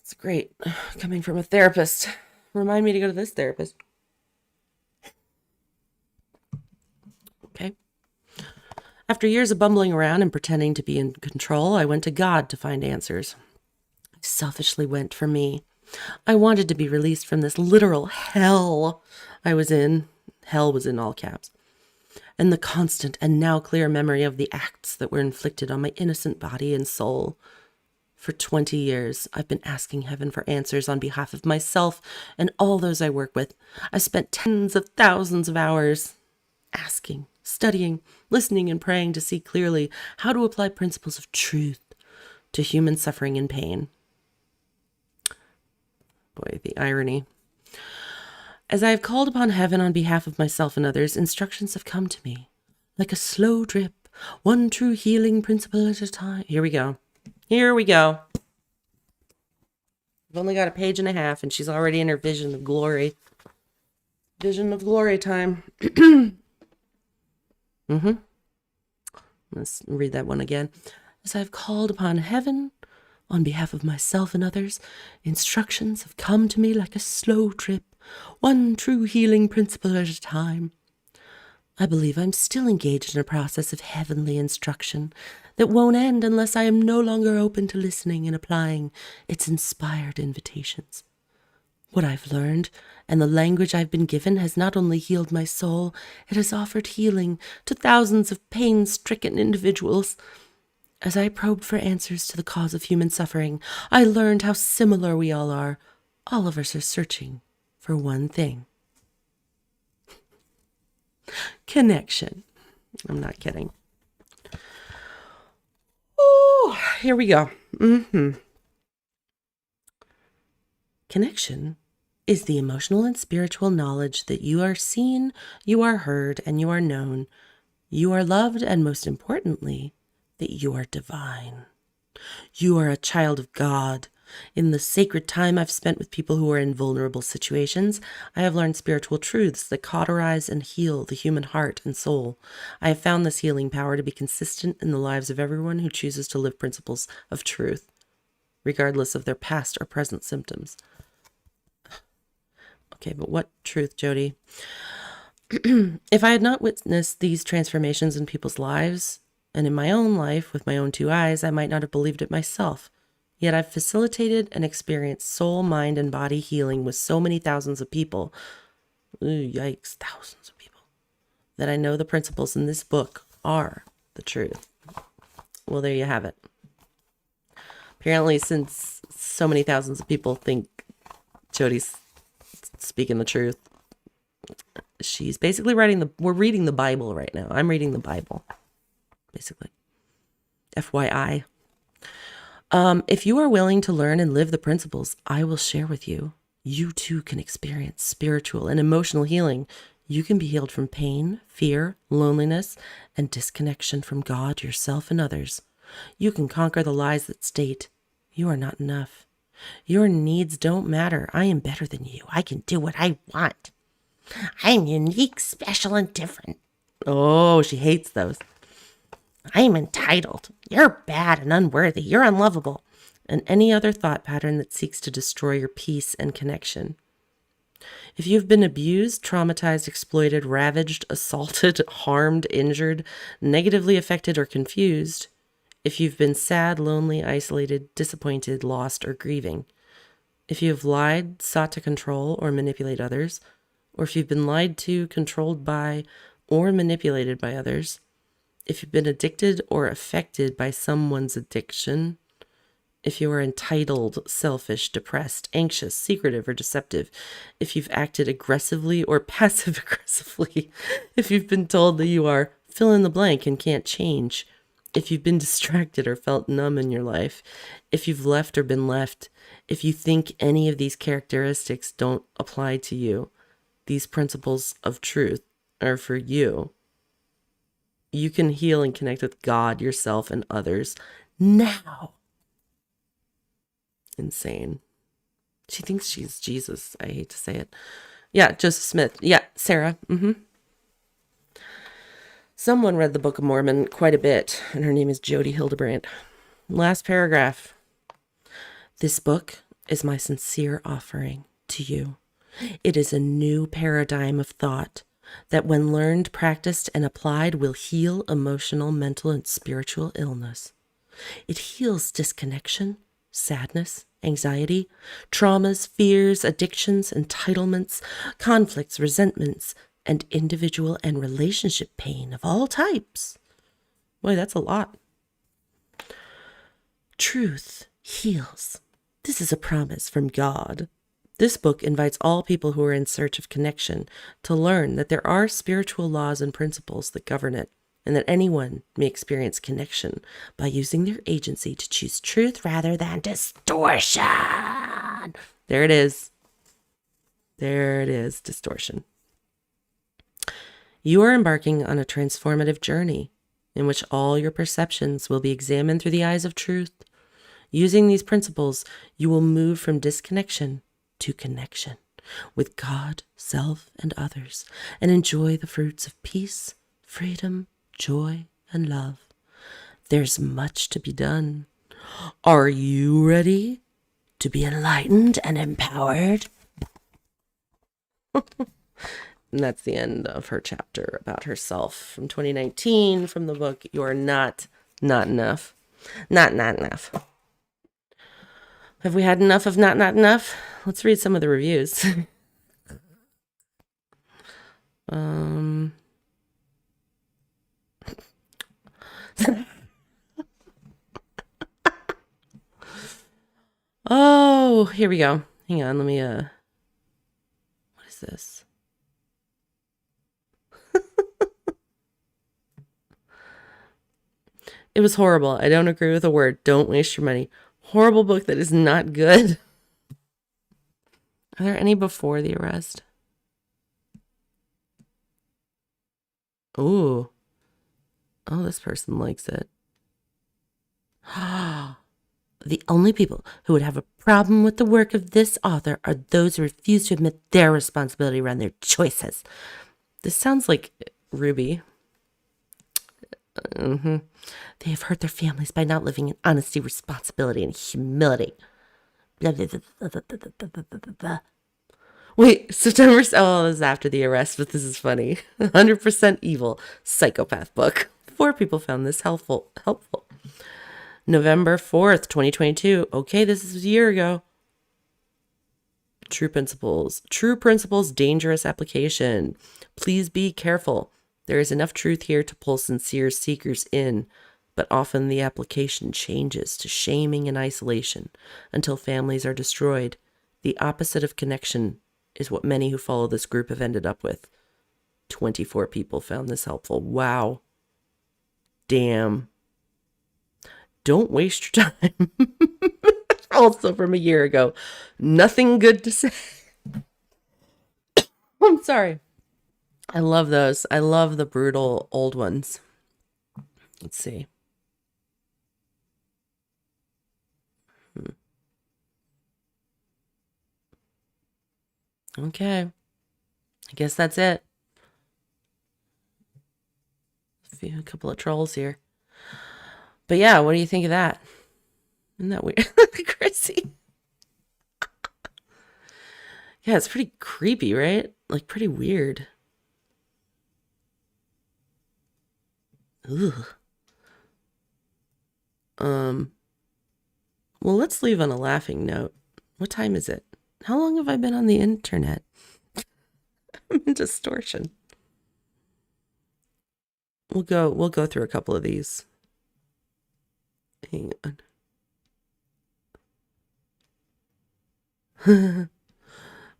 It's great coming from a therapist. Remind me to go to this therapist. Okay. After years of bumbling around and pretending to be in control, I went to God to find answers. I selfishly went for me. I wanted to be released from this literal hell I was in. Hell was in all caps. And the constant and now clear memory of the acts that were inflicted on my innocent body and soul. For 20 years, I've been asking heaven for answers on behalf of myself and all those I work with. I've spent tens of thousands of hours asking, studying, listening, and praying to see clearly how to apply principles of truth to human suffering and pain. Boy, the irony. As I have called upon heaven on behalf of myself and others, instructions have come to me, like a slow drip, one true healing principle at a time. Here we go. Here we go. I've only got a page and a half, and she's already in her vision of glory. Vision of glory time. Let's read that one again. As I have called upon heaven on behalf of myself and others, instructions have come to me like a slow drip, one true healing principle at a time. I believe I'm still engaged in a process of heavenly instruction that won't end unless I am no longer open to listening and applying its inspired invitations. What I've learned and the language I've been given has not only healed my soul, it has offered healing to thousands of pain-stricken individuals. As I probed for answers to the cause of human suffering, I learned how similar we all are. All of us are searching for one thing. Connection. I'm not kidding. Oh, here we go. Connection is the emotional and spiritual knowledge that you are seen, you are heard, and you are known. You are loved, and most importantly, that you are divine. You are a child of God. In the sacred time I've spent with people who are in vulnerable situations, I have learned spiritual truths that cauterize and heal the human heart and soul. I have found this healing power to be consistent in the lives of everyone who chooses to live principles of truth, regardless of their past or present symptoms. Okay, but what truth, Jodi? If I had not witnessed these transformations in people's lives, and in my own life with my own two eyes, I might not have believed it myself. Yet I've facilitated and experienced soul, mind, and body healing with so many thousands of people. Ooh, yikes, thousands of people. That I know the principles in this book are the truth. Well, there you have it. Apparently, since so many thousands of people think Jodi's speaking the truth, she's basically we're reading the Bible right now. I'm reading the Bible, basically. FYI. If you are willing to learn and live the principles I will share with you, you too can experience spiritual and emotional healing. You can be healed from pain, fear, loneliness, and disconnection from God, yourself, and others. You can conquer the lies that state you are not enough. Your needs don't matter. I am better than you. I can do what I want. I'm unique, special, and different. Oh, she hates those. I'm entitled. You're bad and unworthy. You're unlovable. And any other thought pattern that seeks to destroy your peace and connection. If you've been abused, traumatized, exploited, ravaged, assaulted, harmed, injured, negatively affected, or confused, if you've been sad, lonely, isolated, disappointed, lost, or grieving, if you have lied, sought to control or manipulate others, or if you've been lied to, controlled by, or manipulated by others, if you've been addicted or affected by someone's addiction, if you are entitled, selfish, depressed, anxious, secretive, or deceptive, if you've acted aggressively or passive-aggressively, if you've been told that you are fill in the blank and can't change, if you've been distracted or felt numb in your life, if you've left or been left, if you think any of these characteristics don't apply to you, these principles of truth are for you. You can heal and connect with God, yourself, and others now. Insane. She thinks she's Jesus. I hate to say it. Yeah, Joseph Smith. Yeah, Sarah. Someone read the Book of Mormon quite a bit, and her name is Jodi Hildebrandt. Last paragraph. This book is my sincere offering to you. It is a new paradigm of thought that, when learned, practiced, and applied, will heal emotional, mental, and spiritual illness. It heals disconnection, sadness, anxiety, traumas, fears, addictions, entitlements, conflicts, resentments, and individual and relationship pain of all types. Boy, that's a lot. Truth heals. This is a promise from God. This book invites all people who are in search of connection to learn that there are spiritual laws and principles that govern it, and that anyone may experience connection by using their agency to choose truth rather than distortion. There it is. There it is, distortion. You are embarking on a transformative journey in which all your perceptions will be examined through the eyes of truth. Using these principles, you will move from disconnection to connection with God, self, and others, and enjoy the fruits of peace, freedom, joy, and love. There's much to be done. Are you ready to be enlightened and empowered? And that's the end of her chapter about herself from 2019 from the book You're Not Enough. Not enough. Have we had enough of not enough? Let's read some of the reviews. Oh, here we go. Hang on, let me what is this? It was horrible. I don't agree with a word. Don't waste your money. Horrible book that is not good. Are there any before the arrest? Ooh. Oh, this person likes it. The only people who would have a problem with the work of this author are those who refuse to admit their responsibility around their choices. This sounds like Ruby. They have hurt their families by not living in honesty, responsibility, and humility. Blah, blah, blah, blah, blah, blah, blah, blah, blah. Wait, September... Oh, this is after the arrest, but this is funny. 100% evil psychopath book. 4 people found this helpful. November 4th, 2022. Okay, this is a year ago. True Principles, dangerous application. Please be careful. There is enough truth here to pull sincere seekers in, but often the application changes to shaming and isolation until families are destroyed. The opposite of connection is what many who follow this group have ended up with. 24 people found this helpful. Wow. Damn. Don't waste your time. Also from a year ago. Nothing good to say. I'm sorry. I love those. I love the brutal old ones. Let's see. Okay. I guess that's it. A couple of trolls here. But yeah, what do you think of that? Isn't that weird? Chrissy. Yeah, it's pretty creepy, right? Like pretty weird. Ugh. Well, let's leave on a laughing note. What time is it? How long have I been on the internet? I'm in distortion. We'll go through a couple of these. Hang on.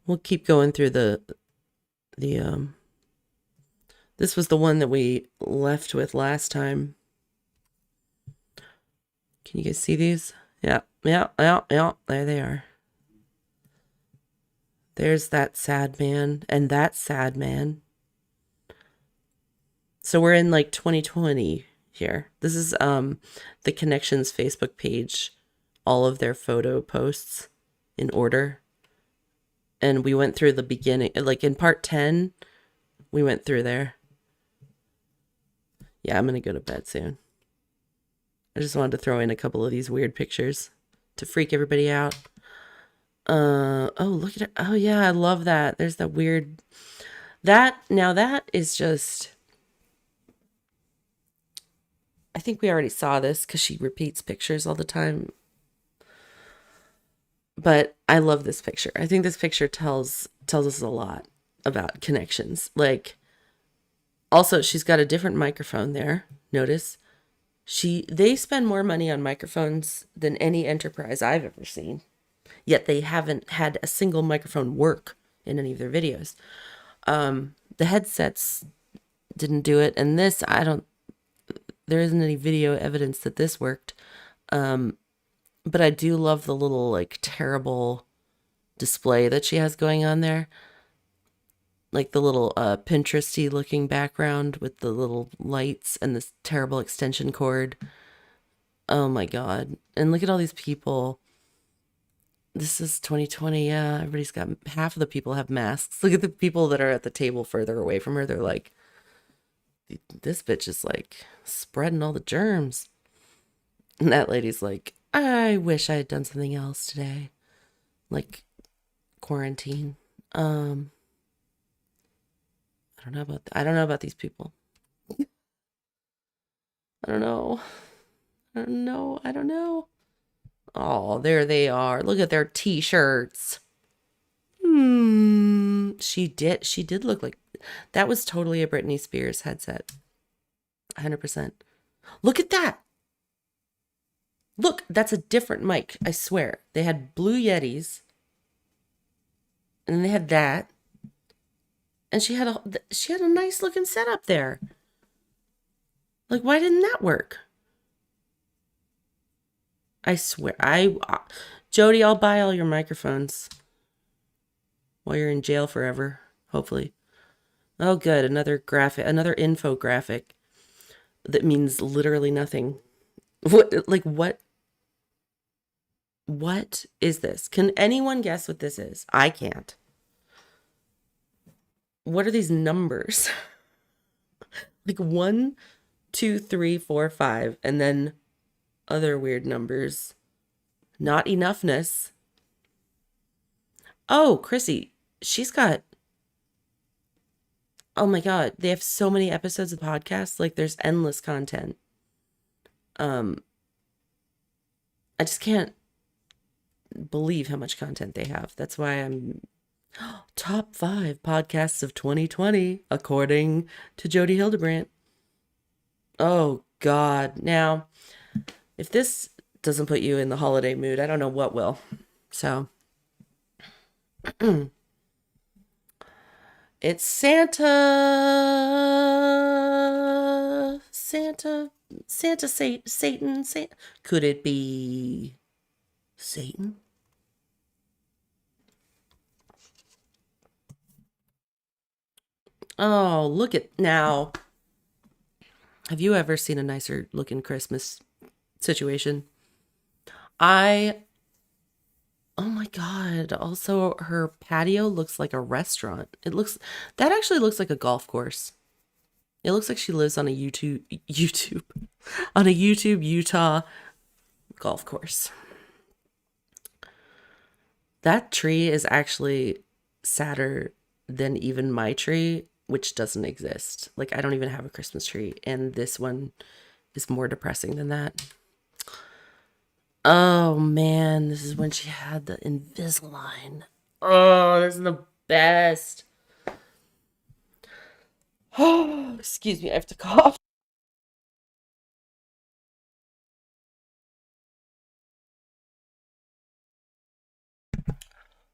We'll keep going through the this was the one that we left with last time. Can you guys see these? Yeah. There they are. There's that sad man and that sad man. So we're in like 2020 here. This is the Connections Facebook page, all of their photo posts in order. And we went through the beginning, like in part 10, we went through there. Yeah, I'm going to go to bed soon. I just wanted to throw in a couple of these weird pictures to freak everybody out. Oh, look at it. Oh yeah, I love that. There's that weird that is just, I think we already saw this because she repeats pictures all the time. But I love this picture. I think this picture tells us a lot about connections. Like, also, she's got a different microphone there. Notice they spend more money on microphones than any enterprise I've ever seen. Yet they haven't had a single microphone work in any of their videos. The headsets didn't do it, and this, there isn't any video evidence that this worked. But I do love the little, like, terrible display that she has going on there. Like the little Pinteresty looking background with the little lights and this terrible extension cord. Oh my God. And look at all these people. This is 2020. Yeah, everybody's got, half of the people have masks. Look at the people that are at the table further away from her. They're like, this bitch is like spreading all the germs. And that lady's like, I wish I had done something else today. Like quarantine. I don't know about these people. I don't know. Oh, there they are. Look at their t-shirts. She did look like, that was totally a Britney Spears headset. 100%. Look at that. Look, that's a different mic, I swear. They had blue Yetis. And then they had that. And she had a nice looking setup there. Like, why didn't that work? I swear, Jodi, I'll buy all your microphones while you're in jail forever, hopefully. Oh, good, another infographic that means literally nothing. What is this? Can anyone guess what this is? I can't. What are these numbers? Like 1, 2, 3, 4, 5, and then other weird numbers. Not enoughness. Oh, Chrissy, she's got, oh my God, they have so many episodes of podcasts. Like, there's endless content. I just can't believe how much content they have. That's why I'm top 5 podcasts of 2020, according to Jodi Hildebrandt. Oh God. Now, if this doesn't put you in the holiday mood, I don't know what will. So, it's Satan. Could it be Satan? Oh, look at now. Have you ever seen a nicer looking Christmas situation? Oh my God. Also, her patio looks like a restaurant. That actually looks like a golf course. It looks like she lives on a YouTube, Utah golf course. That tree is actually sadder than even my tree, which doesn't exist. Like, I don't even have a Christmas tree, and this one is more depressing than that. Oh man, this is when she had the Invisalign. Oh, this is the best. Oh, excuse me, I have to cough.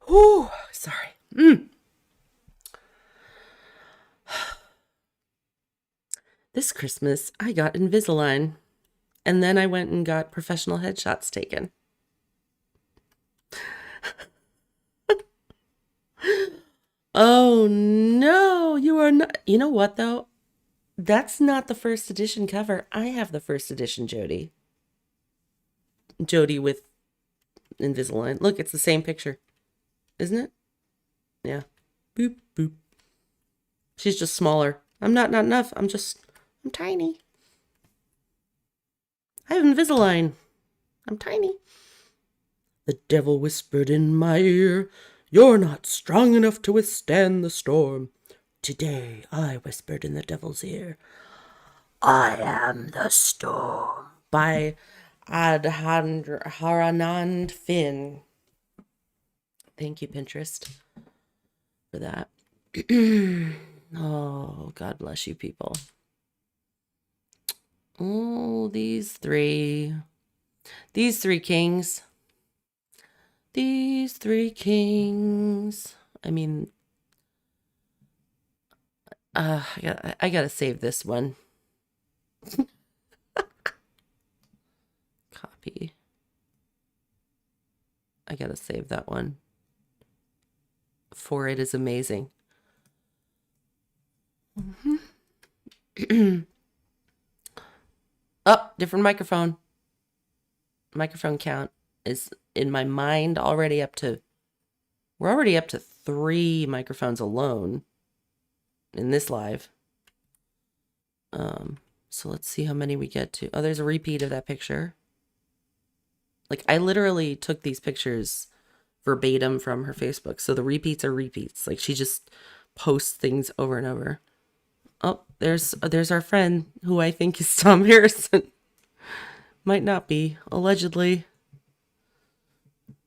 Whew, sorry. This Christmas, I got Invisalign, and then I went and got professional headshots taken. Oh no, you are not. You know what though? That's not the first edition cover. I have the first edition Jodi. Jodi with Invisalign. Look, it's the same picture. Isn't it? Yeah. Boop, boop. She's just smaller. I'm not enough. I'm tiny. I have Invisalign. I'm tiny. The devil whispered in my ear, "You're not strong enough to withstand the storm." Today, I whispered in the devil's ear, "I am the storm." By Haranand Finn. Thank you, Pinterest, for that. Oh, God bless you people. Oh, these three kings. These three kings. I mean, I gotta save this one. Copy. I gotta save that one. For it is amazing. Oh, different microphone. Microphone count is in my mind already up to... We're already up to 3 microphones alone in this live. So let's see how many we get to. Oh, there's a repeat of that picture. Like, I literally took these pictures verbatim from her Facebook. So the repeats are repeats. Like, she just posts things over and over. Oh, there's our friend who I think is Tom Harrison. Might not be. Allegedly.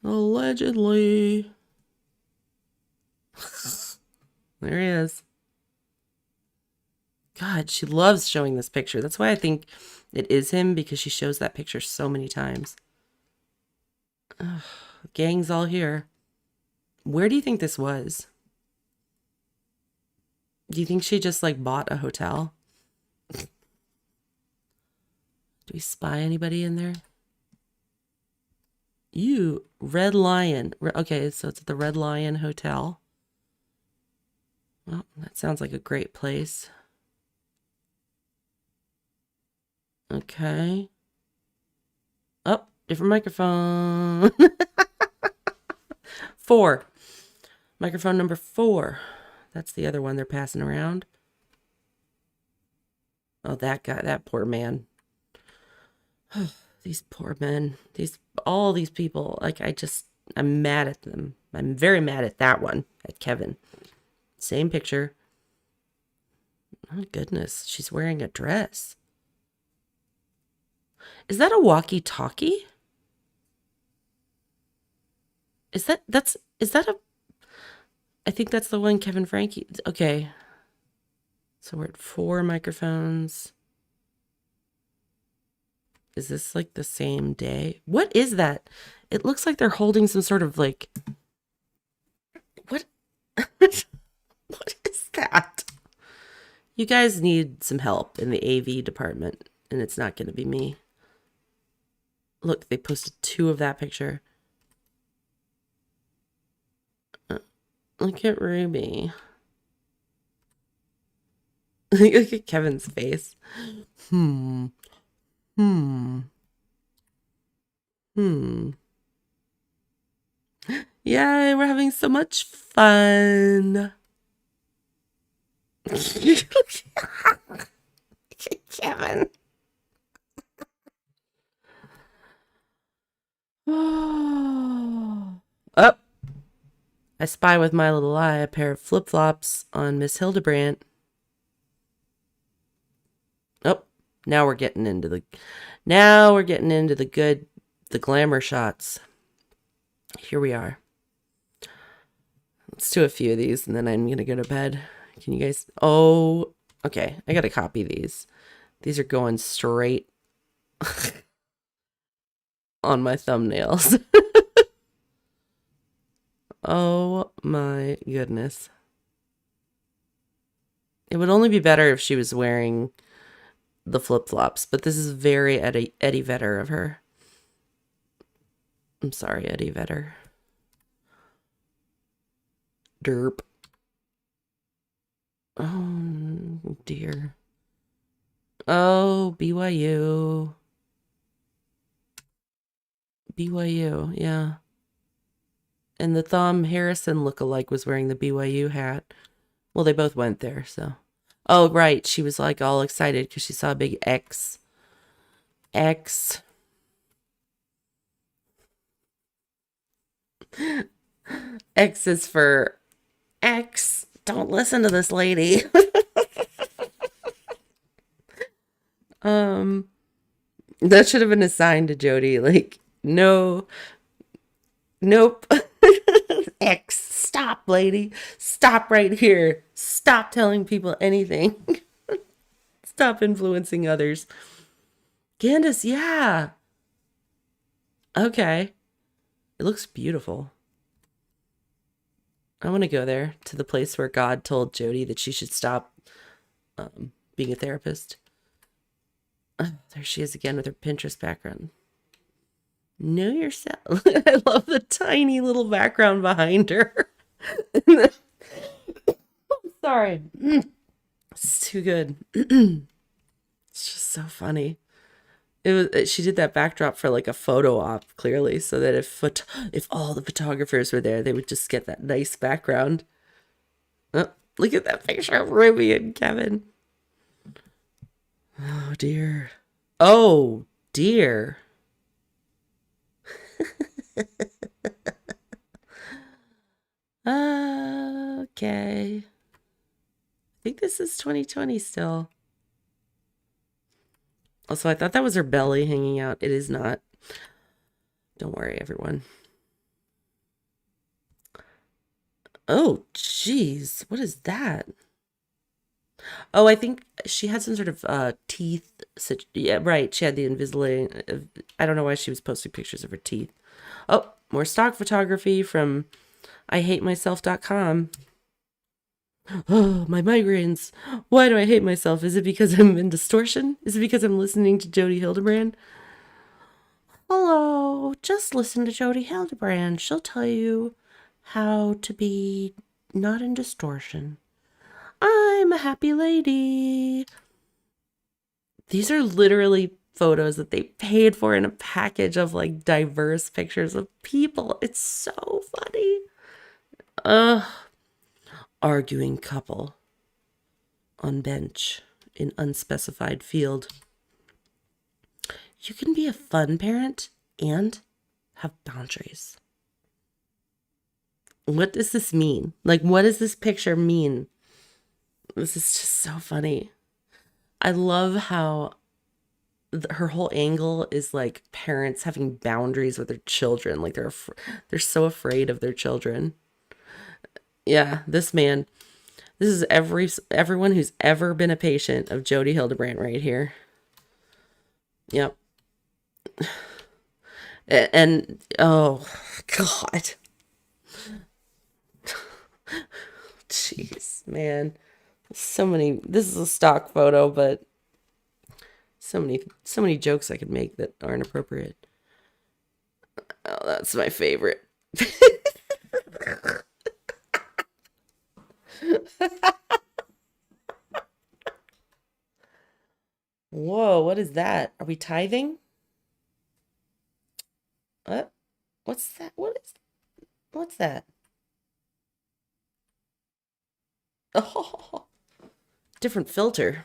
Allegedly. There he is. God, she loves showing this picture. That's why I think it is him, because she shows that picture so many times. Ugh, gang's all here. Where do you think this was? Do you think she just like bought a hotel? Do we spy anybody in there? You, Red Lion. Okay, so it's at the Red Lion Hotel. Well, that sounds like a great place. Okay. Oh, different microphone. 4. Microphone number 4. That's the other one they're passing around. Oh, that guy, that poor man. These poor men. All these people. Like, I'm mad at them. I'm very mad at that one, at Kevin. Same picture. Oh, goodness. She's wearing a dress. Is that a walkie-talkie? Is that a... I think that's the one Kevin Frankie... Okay. So we're at 4 microphones. Is this like the same day? What is that? It looks like they're holding some sort of like... What? What is that? You guys need some help in the AV department, and it's not going to be me. Look, they posted 2 of that picture. Look at Ruby. Look at Kevin's face. Yay, we're having so much fun. Look at Kevin. Oh, I spy with my little eye a pair of flip-flops on Miss Hildebrandt. Oh, now we're getting into the glamour shots. Here we are. Let's do a few of these and then I'm gonna go to bed. Can you guys... Oh, okay. I gotta copy these. These are going straight on my thumbnails. Oh my goodness. It would only be better if she was wearing the flip-flops, but this is very Eddie Vedder of her. I'm sorry, Eddie Vedder. Derp. Oh, dear. Oh, BYU. BYU, yeah. And the Tom Harrison lookalike was wearing the BYU hat. Well, they both went there, so. Oh, right. She was like all excited because she saw a big X. X. X is for X. Don't listen to this lady. That should have been a sign to Jodi, like, no, nope. X, stop, lady. Stop right here. Stop telling people anything. Stop influencing others. Candace, yeah. Okay. It looks beautiful. I want to go there, to the place where God told Jodi that she should stop being a therapist. There she is again with her Pinterest background. Know yourself. I love the tiny little background behind her. I'm sorry. It's too good. It's just so funny. She did that backdrop for like a photo op, clearly, so that if all the photographers were there, they would just get that nice background. Oh, look at that picture of Ruby and Kevin. Oh dear. Oh dear. Okay. I think this is 2020 still. Also, I thought that was her belly hanging out. It is not. Don't worry, everyone. Oh, jeez. What is that? Oh, I think she had some sort of teeth. Yeah, right. She had the Invisalign. I don't know why she was posting pictures of her teeth. Oh, more stock photography from IHateMyself.com. Oh, my migraines. Why do I hate myself? Is it because I'm in distortion? Is it because I'm listening to Jodi Hildebrandt? Hello, just listen to Jodi Hildebrandt. She'll tell you how to be not in distortion. I'm a happy lady. These are literally photos that they paid for in a package of like diverse pictures of people. It's so funny. Arguing couple on bench in unspecified field. You can be a fun parent and have boundaries. What does this mean? Like, what does this picture mean? This is just so funny. I love how her whole angle is like parents having boundaries with their children. Like they're so afraid of their children. Yeah, this man. This is everyone who's ever been a patient of Jodi Hildebrandt right here. Yep. And oh God. Jeez, man. So many. This is a stock photo, but so many jokes I could make that aren't appropriate. Oh, that's my favorite. Whoa, what is that? Are we tithing? What? What's that? What's that? Oh, different filter.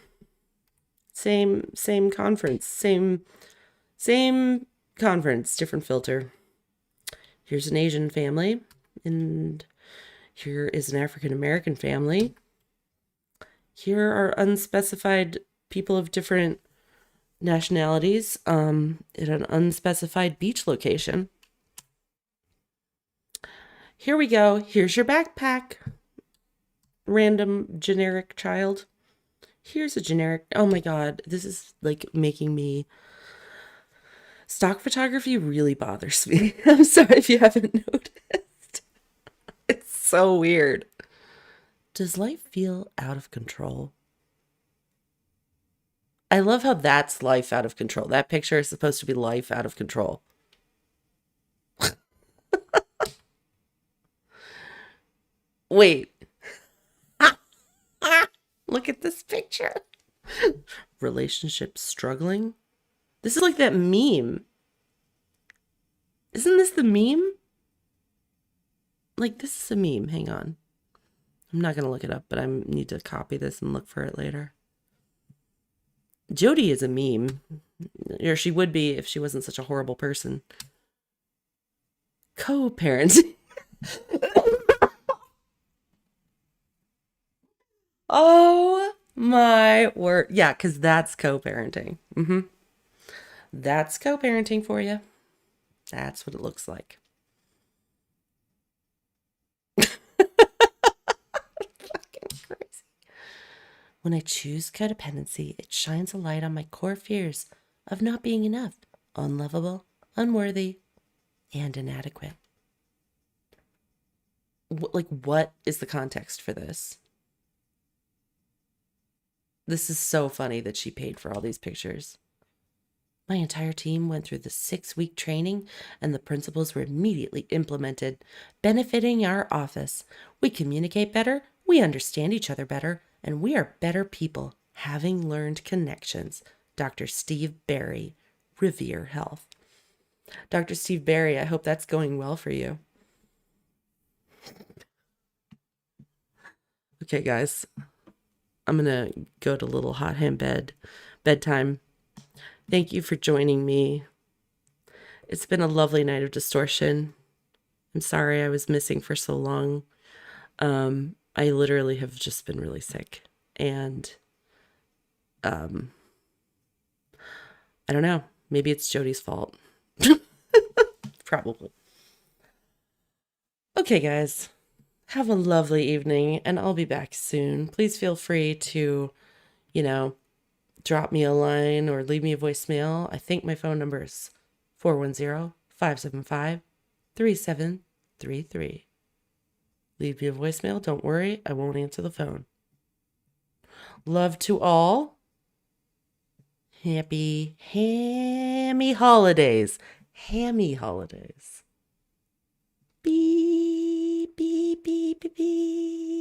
Same conference. Same conference, different filter. Here's an Asian family, and here is an African American family. Here are unspecified people of different nationalities at an unspecified beach location. Here we go. Here's your backpack. Random generic child. Here's a generic. Oh my God. This is like making me. Stock photography really bothers me. I'm sorry if you haven't noticed. It's so weird. Does life feel out of control? I love how that's life out of control. That picture is supposed to be life out of control. Wait. Look at this picture. Relationship struggling. This is like that meme. Isn't this the meme? Like, this is a meme. Hang on. I'm not going to look it up, but I need to copy this and look for it later. Jodi is a meme. Or she would be if she wasn't such a horrible person. Co-parenting. Oh my word. Yeah, because that's co-parenting. That's co-parenting for you. That's what it looks like. Fucking crazy. When I choose codependency, it shines a light on my core fears of not being enough, unlovable, unworthy, and inadequate. What is the context for this? This is so funny that she paid for all these pictures. My entire team went through the 6-week training, and the principles were immediately implemented, benefiting our office. We communicate better, we understand each other better, and we are better people, having learned connections. Dr. Steve Barry, Revere Health. Dr. Steve Barry, I hope that's going well for you. Okay, guys, I'm gonna go to little hot hand bedtime. Thank you for joining me. It's been a lovely night of distortion. I'm sorry I was missing for so long. I literally have just been really sick, and I don't know. Maybe it's Jodi's fault. Probably. Okay, guys. Have a lovely evening, and I'll be back soon. Please feel free to, drop me a line or leave me a voicemail. I think my phone number is 410-575-3733. Leave me a voicemail. Don't worry, I won't answer the phone. Love to all. Happy hammy holidays. Hammy holidays. Beep, beep, beep, beep, beep.